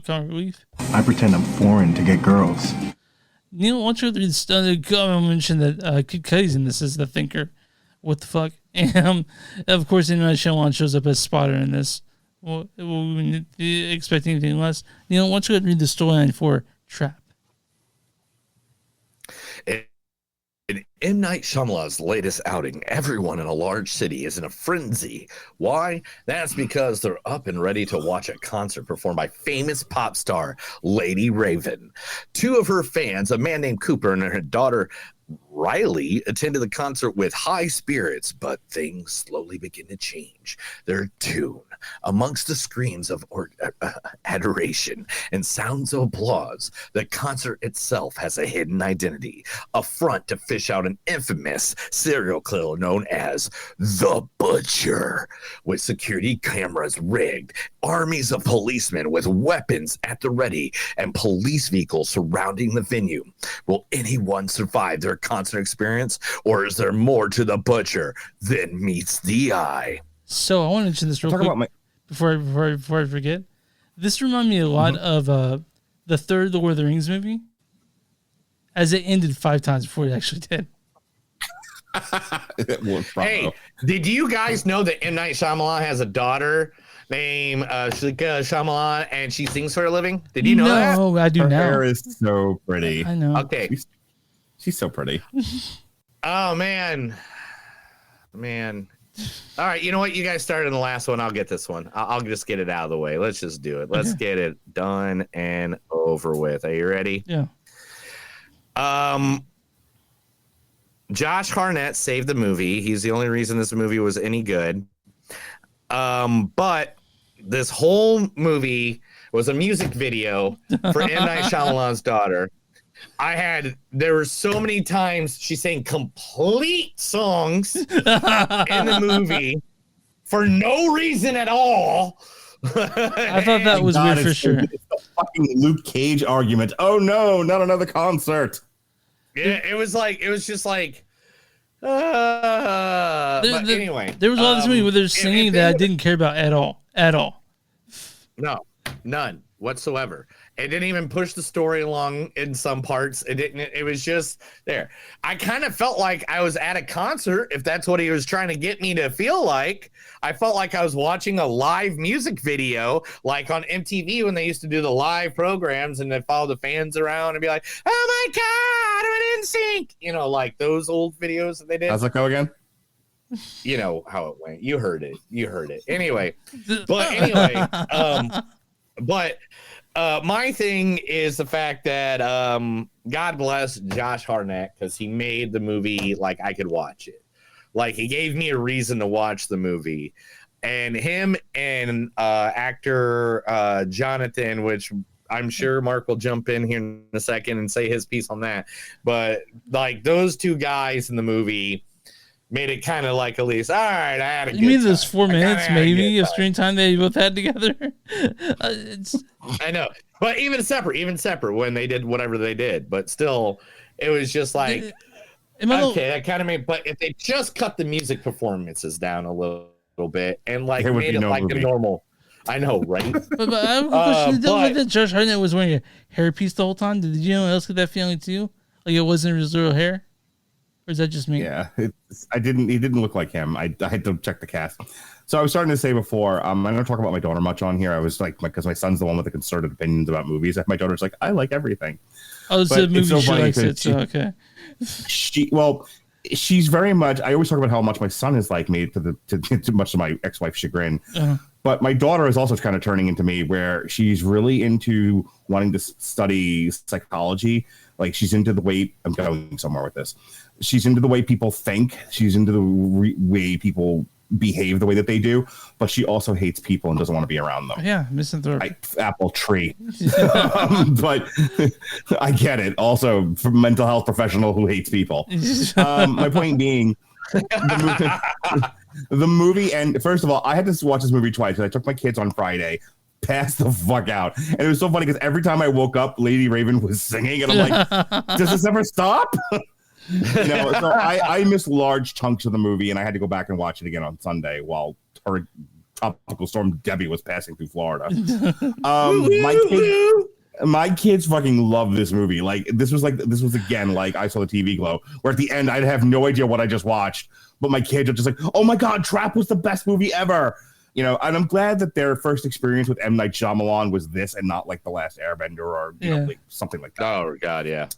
comic relief. I pretend I'm foreign to get girls. Neil, why don't you mention that Kid Cudi's in this as the thinker? What the fuck? And of course, Shyamalan shows up as Spotter in this. Well, we expect anything less. Neil, why don't you read the storyline for Trap? In M. Night Shyamalan's latest outing, everyone in a large city is in a frenzy. Why? That's because they're up and ready to watch a concert performed by famous pop star Lady Raven. Two of her fans, a man named Cooper and her daughter Riley, attended the concert with high spirits, but things slowly begin to change. change their tune amongst the screams of adoration and sounds of applause. The concert itself has a hidden identity, a front to fish out an infamous serial killer known as the Butcher, with security cameras rigged, armies of policemen with weapons at the ready, and police vehicles surrounding the venue. Will anyone survive their concert experience, or is there more to the Butcher than meets the eye? So I want to mention this real quick before I forget. This reminded me a lot of the third Lord of the Rings movie, as it ended 5 times before it actually did. Hey, did you guys know that M. Night Shyamalan has a daughter named Shalika Shyamalan, and she sings for a living? Did you know that? No, I do Her now. hair is so pretty. I know. Okay. She's so pretty. Oh, man. All right, you know what? You guys started in the last one. I'll get this one. I'll just get it out of the way. Let's just do it. Let's get it done and over with. Are you ready? Yeah. Josh Hartnett saved the movie. He's the only reason this movie was any good. But this whole movie was a music video for M. Night Shyamalan's daughter. There were so many times she sang complete songs in the movie for no reason at all. I thought that was weird for sure. It's the fucking Luke Cage argument. Oh no, not another concert. Yeah, it was just like. But anyway, there was a lot of this movie where there's singing that I didn't care about at all. No, none whatsoever. It didn't even push the story along in some parts. It didn't. It was just there. I kind of felt like I was at a concert, if that's what he was trying to get me to feel like. I felt like I was watching a live music video, like on MTV when they used to do the live programs and they follow the fans around and be like, "Oh my God, I'm in sync," like those old videos that they did. How's that go again? You know how it went. You heard it. Anyway, my thing is the fact that God bless Josh Hartnett, because he made the movie like I could watch it. Like, he gave me a reason to watch the movie. And him and actor Jonathan, which I'm sure Mark will jump in here in a second and say his piece on that. But like, those two guys in the movie made it kind of like, at least, all right, I had a good You mean time. those 4 minutes maybe of time. screen time they both had together? I know, but even separate when they did whatever they did, but still, it was just like, okay, that kind of made. But if they just cut the music performances down a little bit and like There would made be it no like movie. a normal, I know, right? But I have a question. Did like that Josh Hartnett was wearing a hairpiece the whole time? Did anyone else get that feeling too? Like it wasn't his real hair? Or is that just me? Yeah, he didn't look like him. I had to check the cast. So I was starting to say before, I don't talk about my daughter much on here. I was like, because my son's the one with the concerted opinions about movies. My daughter's like, I like everything. Oh, it's a movie she likes it, so okay. She's very much. I always talk about how much my son is like me to much of my ex-wife's chagrin. Uh-huh. But my daughter is also kind of turning into me, where she's really into wanting to study psychology. Like, she's into the way I'm going somewhere with this. She's into the way people think. She's into the way people behave the way that they do. But she also hates people and doesn't want to be around them. Yeah, misanthrope. Apple tree. But I get it. Also, for mental health professional who hates people. My point being, the movie, and first of all, I had to watch this movie twice because I took my kids on Friday. Passed the fuck out. And it was so funny because every time I woke up, Lady Raven was singing, and I'm like, does this ever stop? So I missed large chunks of the movie, and I had to go back and watch it again on Sunday while Tropical Storm Debbie was passing through Florida. My kids fucking love this movie. Like, this was again, like, I saw the TV glow, where at the end I'd have no idea what I just watched, but my kids are just like, oh my God, Trap was the best movie ever. And I'm glad that their first experience with M. Night Shyamalan was this and not like The Last Airbender or like something like that. Oh God, yeah.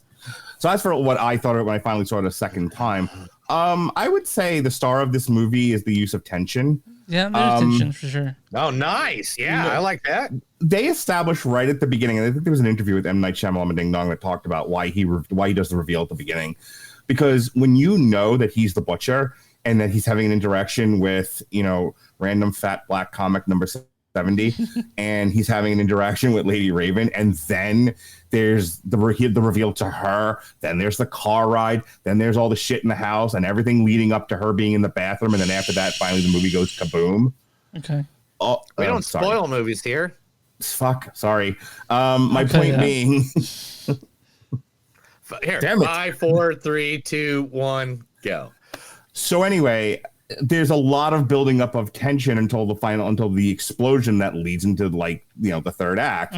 So as for what I thought of it when I finally saw it a second time, I would say the star of this movie is the use of tension. Yeah, there's tension for sure. Oh, nice. Yeah, I like that. They established right at the beginning, and I think there was an interview with M. Night Shyamalan and Ding Dong that talked about why he does the reveal at the beginning. Because when you know that he's the butcher, and then he's having an interaction with, random fat black comic number 70, and he's having an interaction with Lady Raven, and then there's the reveal to her, then there's the car ride, then there's all the shit in the house, and everything leading up to her being in the bathroom, and then after that, finally the movie goes kaboom. Okay. Oh, We don't sorry. spoil movies here. Fuck, sorry. My point being... Here, Damn it. 5, 4, 3, 2, 1, go. So anyway, there's a lot of building up of tension until the explosion that leads into the third act.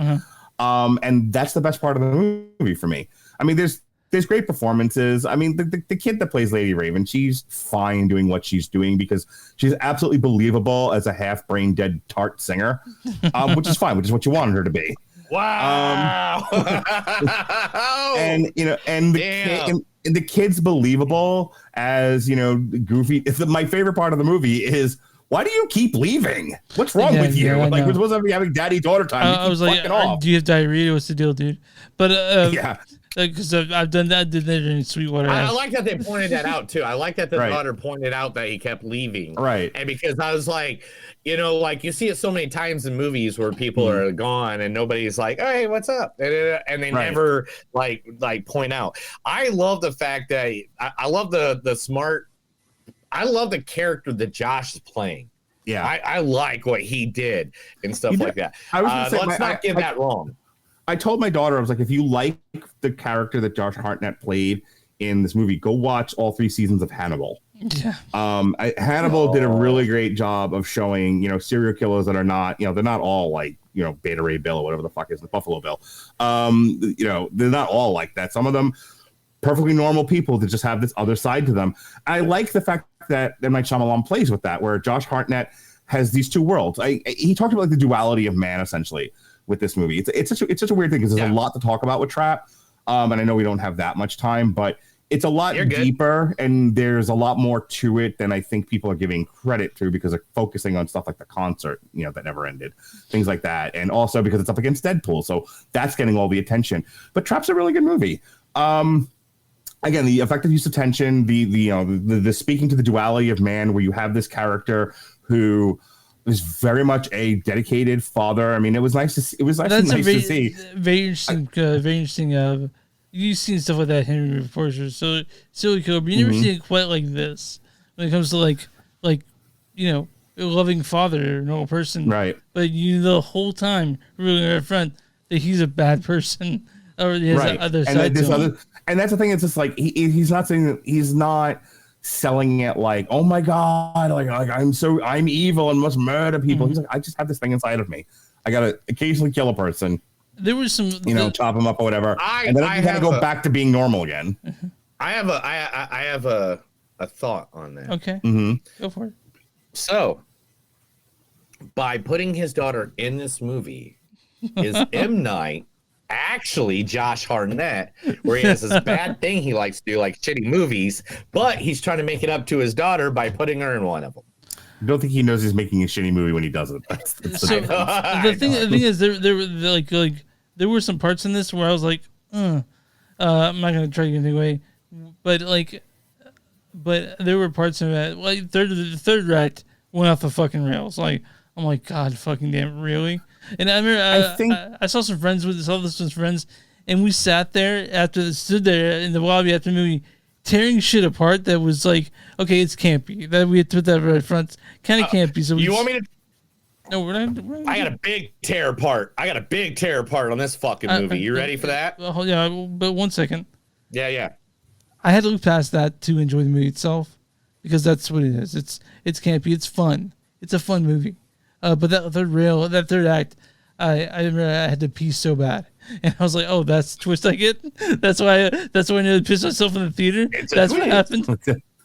And that's the best part of the movie for me. I mean, there's great performances. I mean, the kid that plays Lady Raven, she's fine doing what she's doing because she's absolutely believable as a half brain dead tart singer, which is fine, which is what you wanted her to be. Wow. And the kid's believable as, goofy. My favorite part of the movie is, why do you keep leaving? What's wrong with you? Yeah, we're supposed to be having daddy-daughter time. I was like, off. do you have diarrhea? What's the deal, dude? But yeah. Because I've done that. I did that in Sweetwater. I like that they pointed that out too. I like that the Right. daughter pointed out that he kept leaving. Right. And because I was like, like you see it so many times in movies where people are gone and nobody's like, oh, hey, what's up? And they Right. never like point out. I love the fact that I love the smart. I love the character that Josh is playing. Yeah. I like what he did and stuff like that. I was gonna say, let's not get that wrong. I told my daughter, I was like, if you like the character that Josh Hartnett played in this movie, go watch all 3 seasons of Hannibal. Yeah. Hannibal did a really great job of showing, serial killers that are not, they're not all like, Beta Ray Bill or whatever the fuck is the Buffalo Bill. They're not all like that. Some of them perfectly normal people that just have this other side to them. I like the fact that M. Night Shyamalan plays with that, where Josh Hartnett has these two worlds. He talked about the duality of man, essentially, with this movie. It's such a weird thing because there's a lot to talk about with Trap, and I know we don't have that much time, but it's a lot deeper, and there's a lot more to it than I think people are giving credit to because they're focusing on stuff like the concert, that never ended, things like that, and also because it's up against Deadpool, so that's getting all the attention. But Trap's a really good movie. Again, the effective use of tension, the speaking to the duality of man, where you have this character who is very much a dedicated father. I mean, it was nice to see. It was nice to see. Very interesting. Very interesting. You've seen stuff like that, Henry Porter. So cool. But you never seen it quite like this when it comes to like a loving father, normal person. Right. But the whole time, really up front, that he's a bad person. Or he has other side to him. And that's the thing. It's just like he's not saying that he's not selling it like, oh my god, like I'm evil and must murder people. He's like, I just have this thing inside of me. I gotta occasionally kill a person. There was some, chop him up or whatever, and then I gotta go back to being normal again. I have a thought on that. Okay, go for it. So, by putting his daughter in this movie, is M. Night actually Josh Hartnett, where he has this bad thing he likes to do, like shitty movies, but he's trying to make it up to his daughter by putting her in one of them. I don't think he knows he's making a shitty movie when he does it. The thing is, there were some parts in this where I was like, I'm not gonna try to get away, but there were parts of it like the third act went off the fucking rails. Like I'm like, God fucking damn, really? And I remember I saw some friends with friends, and we stood there in the lobby after the movie, tearing shit apart. That was like, okay, it's campy. That we had to put that right front, kind of campy. So you want me to? No, we're not. I got a big tear apart. On this fucking movie. You ready for that? Yeah, but 1 second. Yeah. I had to look past that to enjoy the movie itself, because that's what it is. It's campy. It's fun. It's a fun movie. But that third act, I remember I had to pee so bad, and I was like, "Oh, that's the twist I get." That's why I nearly pissed myself in the theater. That's what happened.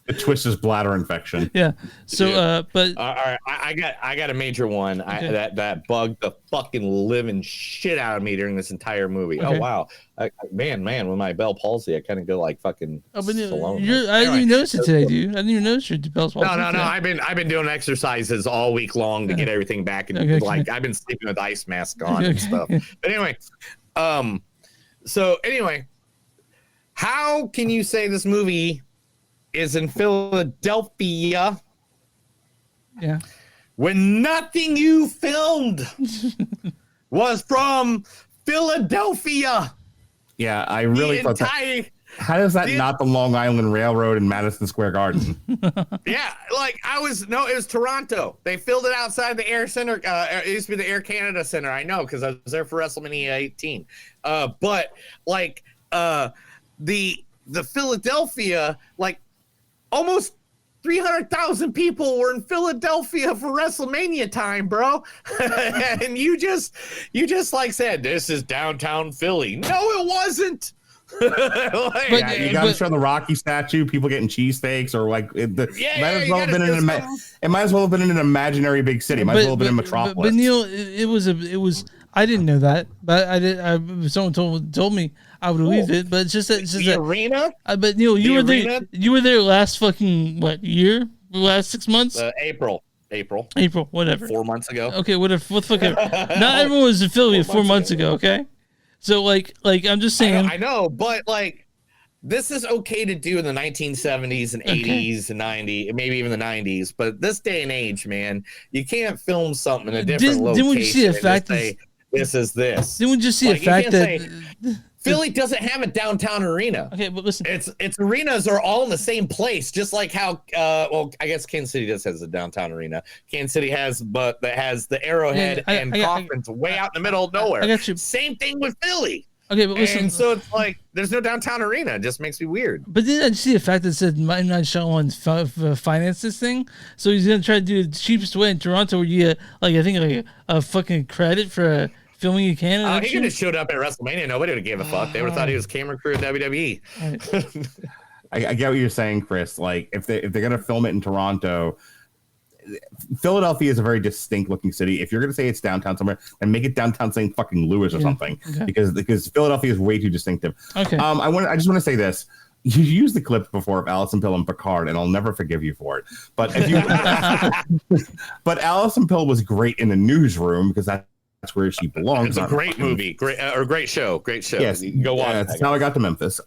The twist is bladder infection. Yeah. So, but all right, I got a major one. Okay. That bugged the fucking living shit out of me during this entire movie. Okay. Oh wow, man, with my Bell palsy, I kind of go like fucking. Oh, but I didn't even notice it today, dude. I didn't even notice your Bell palsy. No. I've been doing exercises all week long to get everything back, and I've been sleeping with ice mask on and stuff. But anyway, how can you say this movie is in Philadelphia. Yeah. When nothing you filmed was from Philadelphia. Yeah, I really thought that. How is that not the Long Island Railroad in Madison Square Garden? Yeah, like it was Toronto. They filled it outside the Air Center. It used to be the Air Canada Center. I know because I was there for WrestleMania 18. But like the Philadelphia, like almost 300,000 people were in Philadelphia for WrestleMania time, bro. And you just like said, this is downtown Philly. No, it wasn't. You got to show the Rocky statue, people getting cheesesteaks, or like it might as well have been in an imaginary big city. It might as well have been in Metropolis. But Neil, it was. I didn't know that, but I did. Someone told me I would believe it. But it's just the arena. But Neil, you were there. You were there last fucking year? Last 6 months? April, whatever. 4 months ago. Okay, whatever. What fucking? Not everyone was in Philly 4 months ago. Okay. So like I'm just saying. I know, but like this is okay to do in the 1970s and 80s and 90s, maybe even the 90s. But this day and age, man, you can't film something in a different location. Didn't we see the fact that this is this? Didn't we just see the fact that Philly doesn't have a downtown arena? Okay, but listen, its arenas are all in the same place, just like how I guess Kansas City does has a downtown arena. Kansas City has, but that has the Arrowhead and Coffin's way out in the middle of nowhere. I got you. Same thing with Philly. Okay, but listen. And so it's like there's no downtown arena. It just makes me weird. But didn't I see the fact that it said M. Night Shyamalan finance this thing? So he's gonna try to do the cheapest way in Toronto, where you get I think a fucking credit for filming in Canada. He could have showed up at WrestleMania. Nobody would have gave a fuck. They would have thought he was camera crew at WWE. I get what you're saying, Chris. Like if they're gonna film it in Toronto, Philadelphia is a very distinct looking city. If you're gonna say it's downtown somewhere, then make it downtown St. fucking Louis or something, because Philadelphia is way too distinctive. Okay. I just want to say this. You used the clip before of Alison Pill and Picard, and I'll never forgive you for it. But if you, but Alison Pill was great in the newsroom because that's where she belongs. It's a great movie, great show. Yes, go on. That's how I got to Memphis.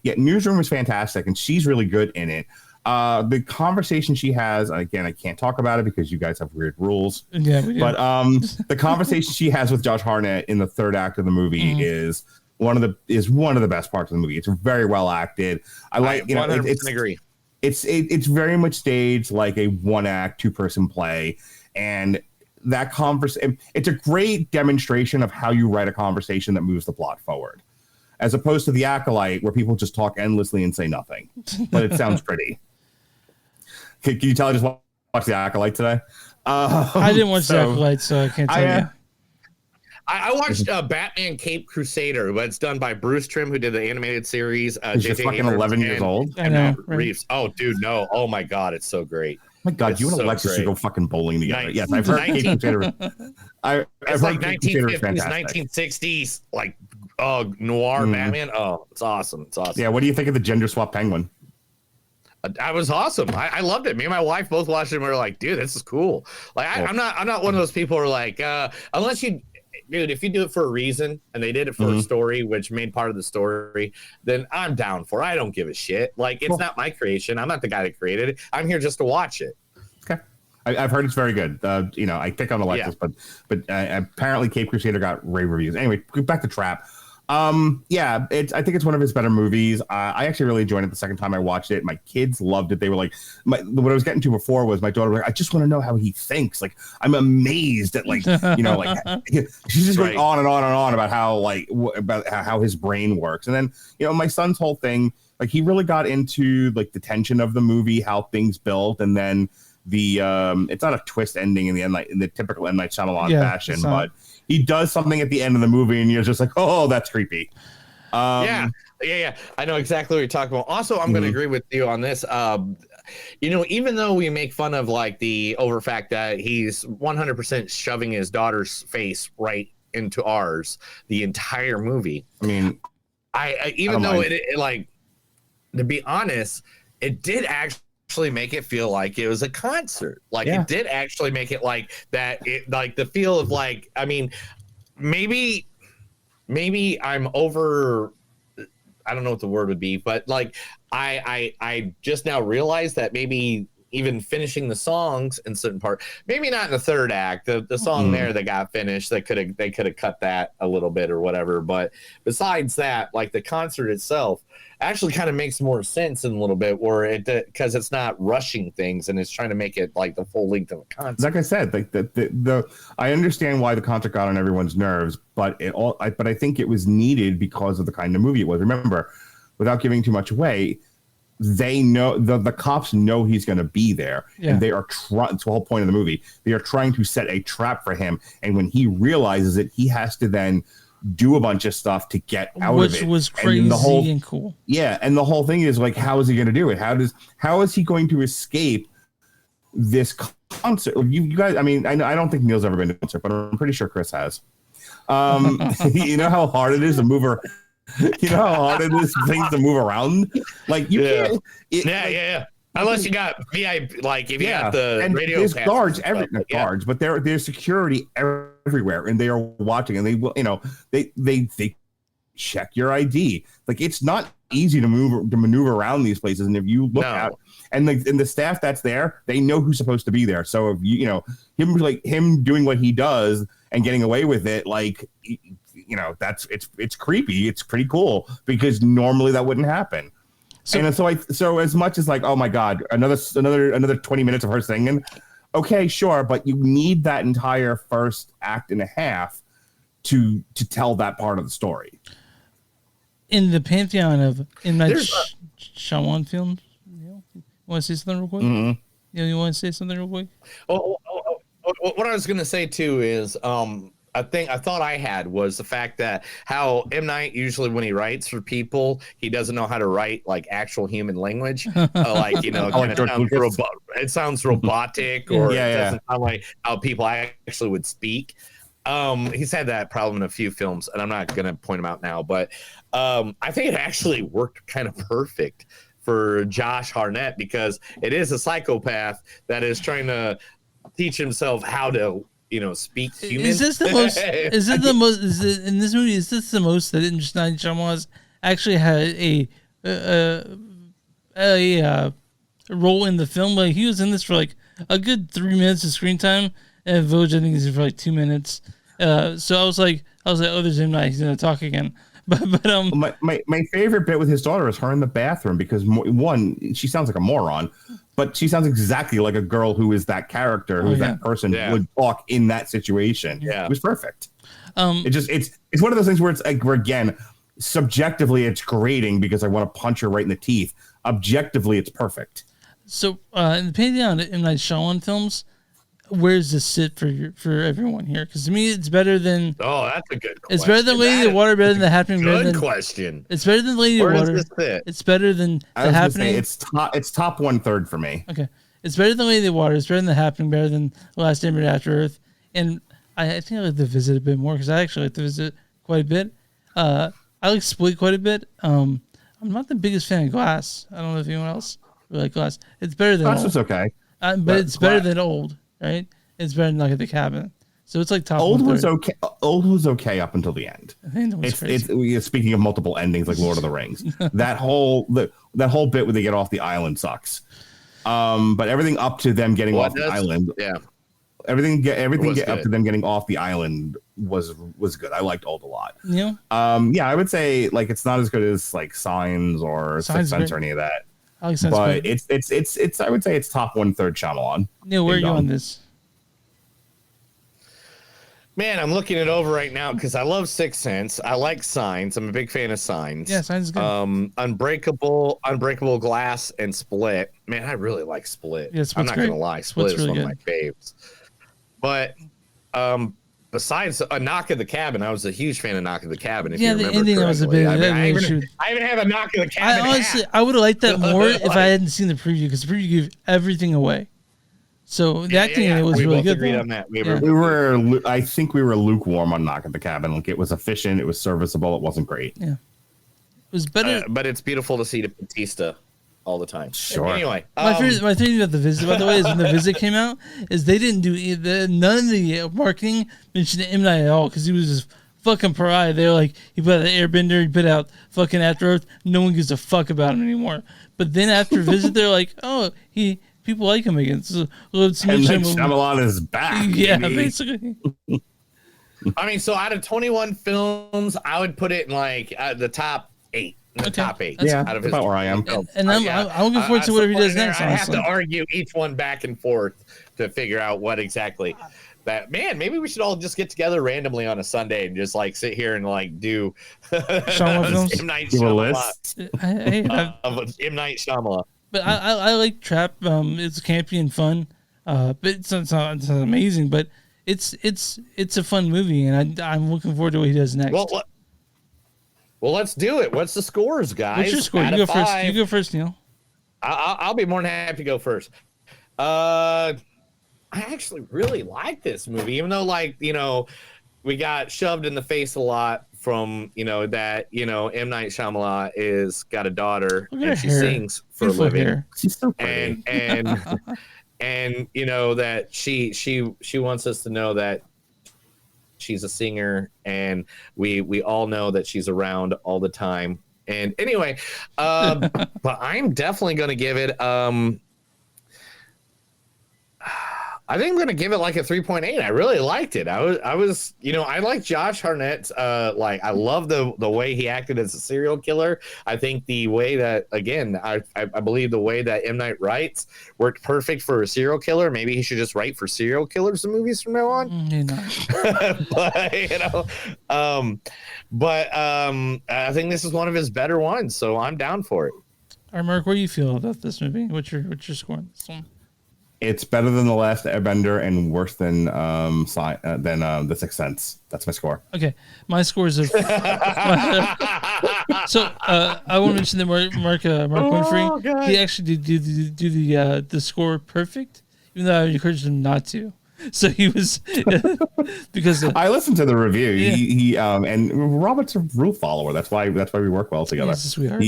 Newsroom is fantastic, and she's really good in it. The conversation she has, again, I can't talk about it because you guys have weird rules. Yeah, we do. But the conversation she has with Josh Hartnett in the third act of the movie is one of the best parts of the movie. It's very well acted. I 100% agree. It's very much staged like a one act, 2-person play, and that conversation, it's a great demonstration of how you write a conversation that moves the plot forward, as opposed to The Acolyte, where people just talk endlessly and say nothing, but it sounds pretty. Can you tell I just watched The Acolyte today? I didn't watch The Acolyte, so I can't tell you. I watched Batman Cape Crusader, but it's done by Bruce Trim, who did the animated series. He's just fucking 11 years old. I know, right? Reeves. Oh, dude, no. Oh, my God, it's so great. My God, you and Alexis should go fucking bowling together. Yes, I've heard Cape Crusader. I've heard Cape Crusader is fantastic. 1960s, like noir Batman. Oh, it's awesome. It's awesome. Yeah, what do you think of the gender swap penguin? I was awesome. I loved it. Me and my wife both watched it and we were like, dude, this is cool. Like I'm not one of those people who are like, unless you, dude, if you do it for a reason and they did it for a story, which made part of the story, then I'm down for it. I don't give a shit. Like it's not my creation. I'm not the guy that created it. I'm here just to watch it. Okay. I've heard it's very good. I pick on Alexis, but apparently Cape Crusader got rave reviews. Anyway, back to Trap. I think it's one of his better movies. I actually really enjoyed it the second time I watched it. My kids loved it. They were like, what I was getting to before was my daughter was like, I just want to know how he thinks. Like, I'm amazed at she's just going on and on and on about how his brain works. And then, my son's whole thing, like he really got into like the tension of the movie, how things built, and then the it's not a twist ending in the typical M. Night Shyamalan fashion, but he does something at the end of the movie and you're just like, oh, that's creepy. Yeah. I know exactly what you're talking about. Also, I'm going to agree with you on this. Even though we make fun of like the over fact that he's 100% shoving his daughter's face right into ours the entire movie. I mean, to be honest, it did actually make it feel like it was a concert. Like it did actually make it like that. It like the feel of like, I mean, maybe I'm I don't know what the word would be, but like I just now realized that maybe even finishing the songs in certain part, maybe not in the third act, the song there that got finished, they could have cut that a little bit or whatever. But besides that, like the concert itself actually kind of makes more sense in a little bit, where because it's not rushing things and it's trying to make it like the full length of a concert. Like I said, like the I understand why the concert got on everyone's nerves, but I think it was needed because of the kind of movie it was. Remember, without giving too much away, they know the cops know he's going to be there, and they are trying. It's the whole point of the movie. They are trying to set a trap for him, and when he realizes it, he has to then do a bunch of stuff to get out of it, which was crazy and cool. Yeah, and the whole thing is like, how is he going to do it? How is he going to escape this concert? You guys, I mean, I don't think Neil's ever been to a concert, but I'm pretty sure Chris has. You know how hard it is to move around. You know how hard it is for things to move around? Like you can't. Yeah. Unless you got VIP, like if you got the and radio. There's guards, guards, but there's security everywhere, and they are watching, and they will, they check your ID. Like it's not easy to maneuver around these places, and if you look out, and the staff that's there, they know who's supposed to be there. So if him doing what he does and getting away with it, like. That's it's creepy. It's pretty cool because normally that wouldn't happen. So as much as like, oh my God, another 20 minutes of her singing. Okay, sure. But you need that entire first act and a half to tell that part of the story. In the pantheon of M. Night Shyamalan films, want to say something real quick? Mm-hmm. You want to say something real quick? What I was going to say too is, I thought I had was the fact that how M. Night usually when he writes for people, he doesn't know how to write like actual human language. It sounds robotic, or it doesn't sound like how people actually would speak. He's had that problem in a few films, and I'm not going to point him out now, but I think it actually worked kind of perfect for Josh Hartnett because it is a psychopath that is trying to teach himself how to speak human. Is this the most? In this movie? Is this the most that M. Night Shyamalan actually had a role in the film? Like he was in this for like a good 3 minutes of screen time, and Village I think is for like 2 minutes. So I was like, oh, there's M. Night. He's gonna talk again. But my favorite bit with his daughter is her in the bathroom because one, she sounds like a moron, but she sounds exactly like a girl who is that character, who's that person would talk in that situation. Yeah, it was perfect. It's one of those things where it's like, where again, subjectively it's grating because I want to punch her right in the teeth. Objectively, it's perfect. So in the pantheon of M. Night Shyamalan films, where does this sit for everyone here? Because to me, it's better than. Oh, that's a good question. It's better than Lady of the Water, better than The Happening. Good question. It's better than Lady of the Water. Does this fit? It's better than The Happening. It's top 1/3 for me. Okay, it's better than Lady of the Water. It's better than The Happening. Better than The Last Neighbor After Earth. And I think I like The Visit a bit more because I actually like The Visit quite a bit. I like Split quite a bit. I'm not the biggest fan of Glass. I don't know if anyone else really like Glass. It's better than Glass Old. is okay, but it's better than Old, right? It's better than Knock at the Cabin. So it's like top. Old was okay. Old was okay up until the end. I think it's speaking of multiple endings like Lord of the Rings. that whole bit where they get off the island sucks. But everything up to them getting off the island, everything up to them getting off the island was good. I liked Old a lot. Yeah. I would say like it's not as good as like Signs or Sixth Sense or any of that. I like Sense, but it's I would say it's top 1/3 Shyamalan. Neil, where are you on this? Man, I'm looking it over right now because I love Sixth Sense. I like Signs. I'm a big fan of Signs. Yeah, Signs is good. Unbreakable Glass, and Split. Man, I really like Split. Yeah, I'm not gonna lie, Split is really one of my faves. But besides A Knock at the Cabin, I was a huge fan of Knock at the Cabin. If you remember ending was a bit. I even have a Knock at the Cabin. I would have liked that more if I hadn't seen the preview because the preview gave everything away. So the acting in it was really good. Agreed on that. I think we were lukewarm on Knock at the Cabin. Like it was efficient, it was serviceable, it wasn't great. Yeah, it was better. But it's beautiful to see Batista all the time. Sure. Anyway, my thing about The Visit, by the way, is when The Visit came out, is they didn't do none of the marketing mentioned M. Night at all because he was just fucking pariah. They're like, he put out the Airbender, he put out fucking After Earth. No one gives a fuck about him anymore. But then after Visit, they're like, oh, people like him again. So, Shyamalan is back. Yeah, baby. basically. I mean, so out of 21 films, I would put it in like the top 8. Top 8. Yeah, out of about where I am. And I'm looking forward to whatever he does next. I have Honestly. to argue each one back and forth to figure out what exactly. That man, maybe we should all just get together randomly on a Sunday and just like sit here and like do Shyamalan films? M. Night Do a Shyamalan. list. M. Night Shyamalan. But I like Trap. It's campy and fun. But it's not amazing. But it's a fun movie, and I'm looking forward to what he does next. Well, let's do it. What's the scores, guys? What's your score? You go first. You go first, Neil. I'll be more than happy to go first. I actually really like this movie, even though, like, we got shoved in the face a lot from, that, M. Night Shyamalan is got a daughter and she sings for a living. She's so pretty. And that she wants us to know that she's a singer, and we all know that she's around all the time. And anyway, but I'm definitely going to give it, I think I'm going to give it like a 3.8. I really liked it. I was, I like Josh Hartnett. I love the way he acted as a serial killer. I think the way that, again, I believe the way that M. Night writes worked perfect for a serial killer. Maybe he should just write for serial killers in movies from now on. But I think this is one of his better ones, so I'm down for it. All right, Mark, what do you feel about this movie? What's your score on this one? It's better than The Last Airbender and worse than The Sixth Sense. That's my score. Okay, my scores are. So I want to mention that Mark Winfrey, he actually did do the score perfect, even though I encouraged him not to. So he was because I listened to the review. Yeah. He and Robert's a rule follower. That's why we work well together. He's a sweetheart.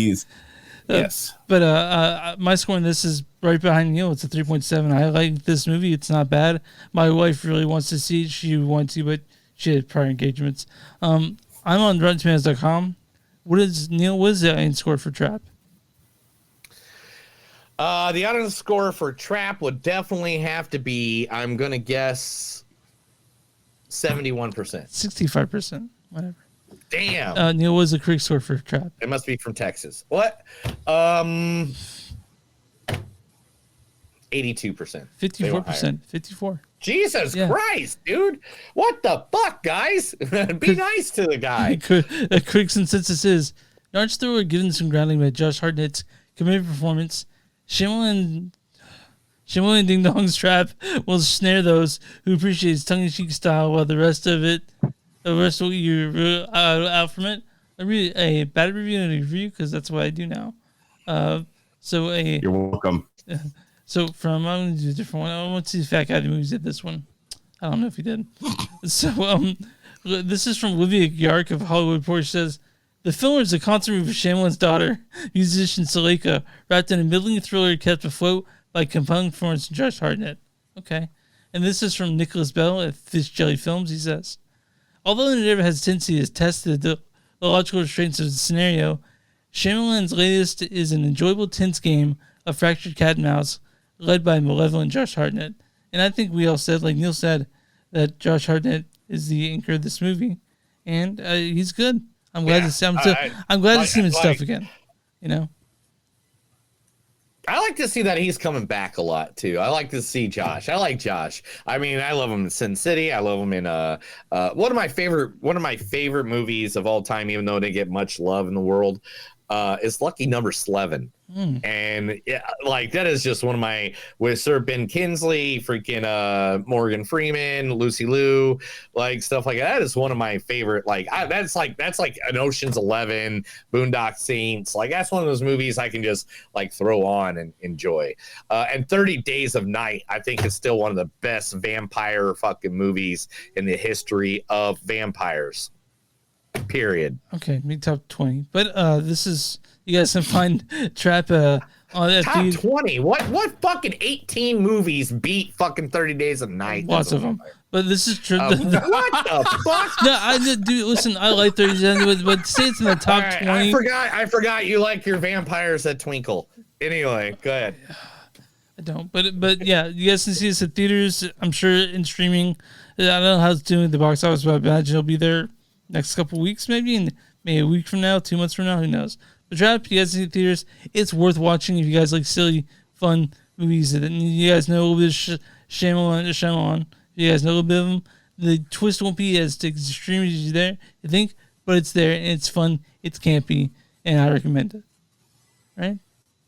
Yes. But my score on this is right behind Neil. It's a 3.7. I like this movie. It's not bad. My wife really wants to see it. She wanted to, but she had prior engagements. I'm on RottenTomatoes.com. What is the audience score for Trap? The audience score for Trap would definitely have to be, I'm going to guess, 71%. 65%. Whatever. Damn. Neil, what is the correct score for Trap? It must be from Texas. What? 82%. 54%. 54. Jesus Christ, dude. What the fuck, guys? Be nice to the guy. A quick consensus is, Narch Thrower given some grounding by Josh Hartnett's committed performance. Shyamalan Ding Dong's Trap will snare those who appreciate his tongue-in-cheek style, while the rest of you out from it. A bad review and a review, because that's what I do now. You're welcome. So I'm going to do a different one. I want to see if Fat Guy the Movies did this one. I don't know if he did. So this is from Olivia Yark of Hollywood Reporter. She says, the film is a concert movie of Shyamalan's daughter, musician Suleika, wrapped in a middling thriller kept afloat by compelling performance from Josh Hartnett. Okay. And this is from Nicholas Bell at Fish Jelly Films. He says, although the narrative has tendency to test the logical restraints of the scenario, Shyamalan's latest is an enjoyable tense game of fractured cat and mouse led by malevolent Josh Hartnett. And I think we all said, like Neil said, that Josh Hartnett is the anchor of this movie. And he's good. I'm glad to see I'm glad to see him in stuff again. I like to see that he's coming back a lot too. I like to see Josh. I like Josh. I mean, I love him in Sin City. I love him in one of my favorite movies of all time, even though they get much love in the world, is Lucky Number 11. And that is just one of my, with Sir Ben Kingsley, freaking Morgan Freeman, Lucy Liu, stuff like that is one of my favorite. That's like an Ocean's 11, Boondock Saints. That's one of those movies I can just throw on and enjoy. And 30 Days of Night, I think, is still one of the best vampire fucking movies in the history of vampires. Period. Okay, me top 20. But this is, you guys can find Trap on that top 20. What fucking 18 movies beat fucking 30 Days of Night? Lots of them. But this is true. What the fuck? No, dude, listen, I like 30 but say it's in the top 20. I forgot you like your vampires that twinkle. Anyway, go ahead. I don't, but yeah, you guys can see this at theaters. I'm sure in streaming. I don't know how it's doing at the box office, but I imagine it'll be there next couple weeks, maybe, and maybe a week from now, 2 months from now, who knows? But Trap, you guys see it at theaters. It's worth watching if you guys like silly, fun movies. And you guys know a little bit of Shyamalan. You guys know a little bit of them. The twist won't be as extreme as you think, but it's there and it's fun. It's campy, and I recommend it. Right?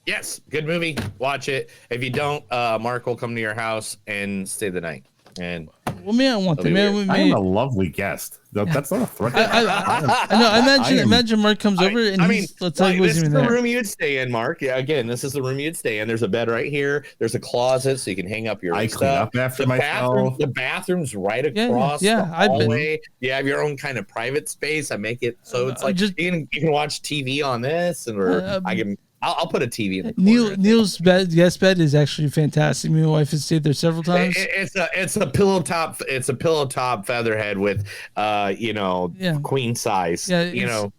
Yes, good movie. Watch it. If you don't, Mark will come to your house and stay the night. And well, man, I want them. I am a lovely guest. That's not a threat. I know. Imagine Mark comes over and let's tell you what's this is even the there. room you'd stay in, Mark. Yeah, again, this is the room you'd stay in. There's a bed right here. There's a closet so you can hang up your I stuff. clean up after myself. The bathroom's right across yeah, the I've been. hallway. You have your own kind of private space. I make it so it's like you can watch TV on this, and I'll put a TV in the corner. Neil's guest bed is actually fantastic. My wife has stayed there several times. It's a pillow top. It's a pillow top featherhead with queen size. Yeah,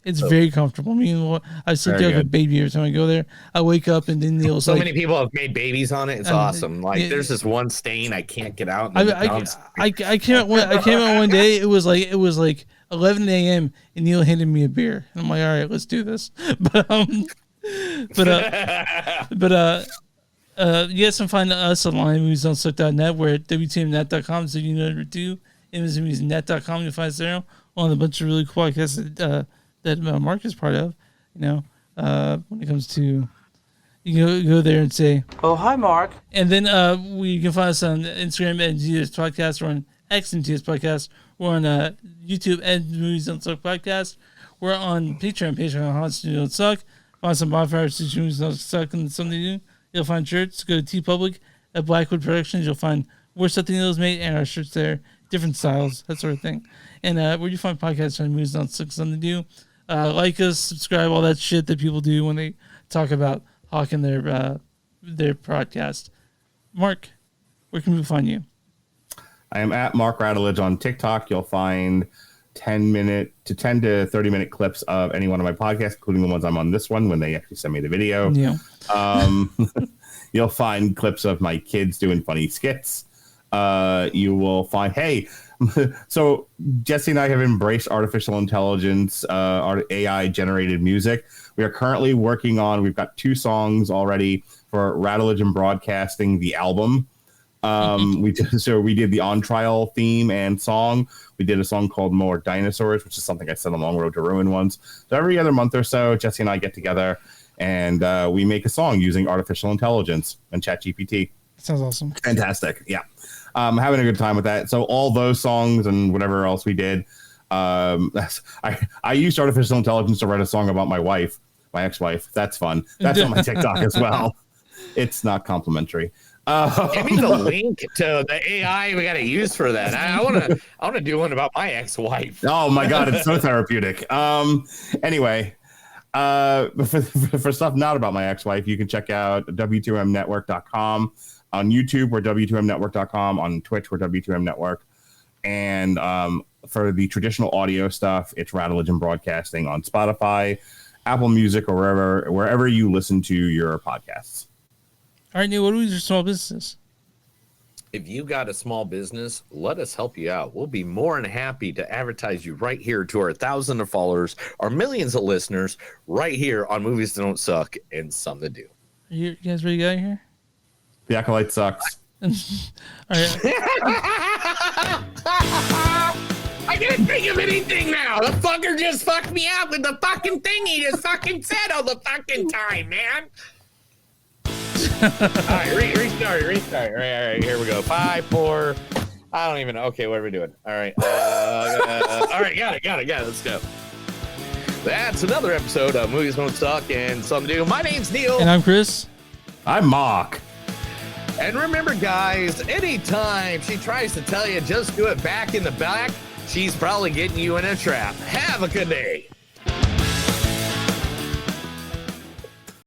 it's very comfortable. I mean, I sleep there like a baby every time I go there. I wake up and then Neil's so many people have made babies on it. It's awesome. Like there's this one stain I can't get out. I came out one day. It was like 11 a.m. and Neil handed me a beer. And I'm like, all right, let's do this. You guys can find us online, moviesdon'tsuck.net. We're at WTMnet.com, so you know number 2, imagingmoviesnet.com. You'll find us there on a bunch of really cool podcasts that Mark is part of. When it comes to, you go there and say, "Oh, hi, Mark," and then you can find us on Instagram at NTS Podcast. We're on X NTS Podcast. We're on YouTube at Movies Don't Suck Podcast. We're on Patreon on Studio Don't Suck. Find some bonfire situations that suck and something new. You'll find shirts. Go to TeePublic at Blackwood Productions. You'll find where something else made and our shirts there, different styles, that sort of thing. And where you find podcasts on Movies Not Suck Something New. Like us, subscribe, all that shit that people do when they talk about Hawk and their podcast. Mark, where can we find you? I am at Mark Radulich on TikTok. You'll find 10 to 30-minute clips of any one of my podcasts, including the ones I'm on this one when they actually send me the video. Yeah. You'll find clips of my kids doing funny skits. You will find, so Jesse and I have embraced artificial intelligence, AI-generated music. We are currently working on, we've got 2 songs already for Radulich and Broadcasting, the album. We did the On Trial theme and song. We did a song called More Dinosaurs, which is something I said on Long Road to Ruin once. So every other month or so, Jesse and I get together and we make a song using artificial intelligence and ChatGPT. Sounds awesome. Fantastic. Yeah. Having a good time with that. So all those songs and whatever else we did, I used artificial intelligence to write a song about my wife, my ex-wife. That's fun. That's on my TikTok as well. It's not complimentary. Give me the link to the AI we got to use for that. I want to do one about my ex-wife. Oh my God, it's so therapeutic. Anyway, for stuff not about my ex-wife, you can check out W2MNetwork.com. On YouTube, we're W2MNetwork.com. On Twitch, we're W2M Network. And for the traditional audio stuff, it's Radulich and Broadcasting on Spotify, Apple Music, or wherever you listen to your podcasts. All right, Neil, what are your small businesses? If you got a small business, let us help you out. We'll be more than happy to advertise you right here to our thousands of followers, our millions of listeners, right here on Movies That Don't Suck and Some That Do. Are you guys ready to get out of here? The Acolyte sucks. All right. I can't think of anything now. The fucker just fucked me out with the fucking thing he just fucking said all the fucking time, man. All right, restart. All right, here we go. 5, 4. I don't even know. Okay, what are we doing? All right. All right, got it. Let's go. That's another episode of Movies Don't Suck and Something to Do. My name's Neil. And I'm Chris. I'm Mark. And remember, guys, anytime she tries to tell you just do it back in the back, she's probably getting you in a trap. Have a good day.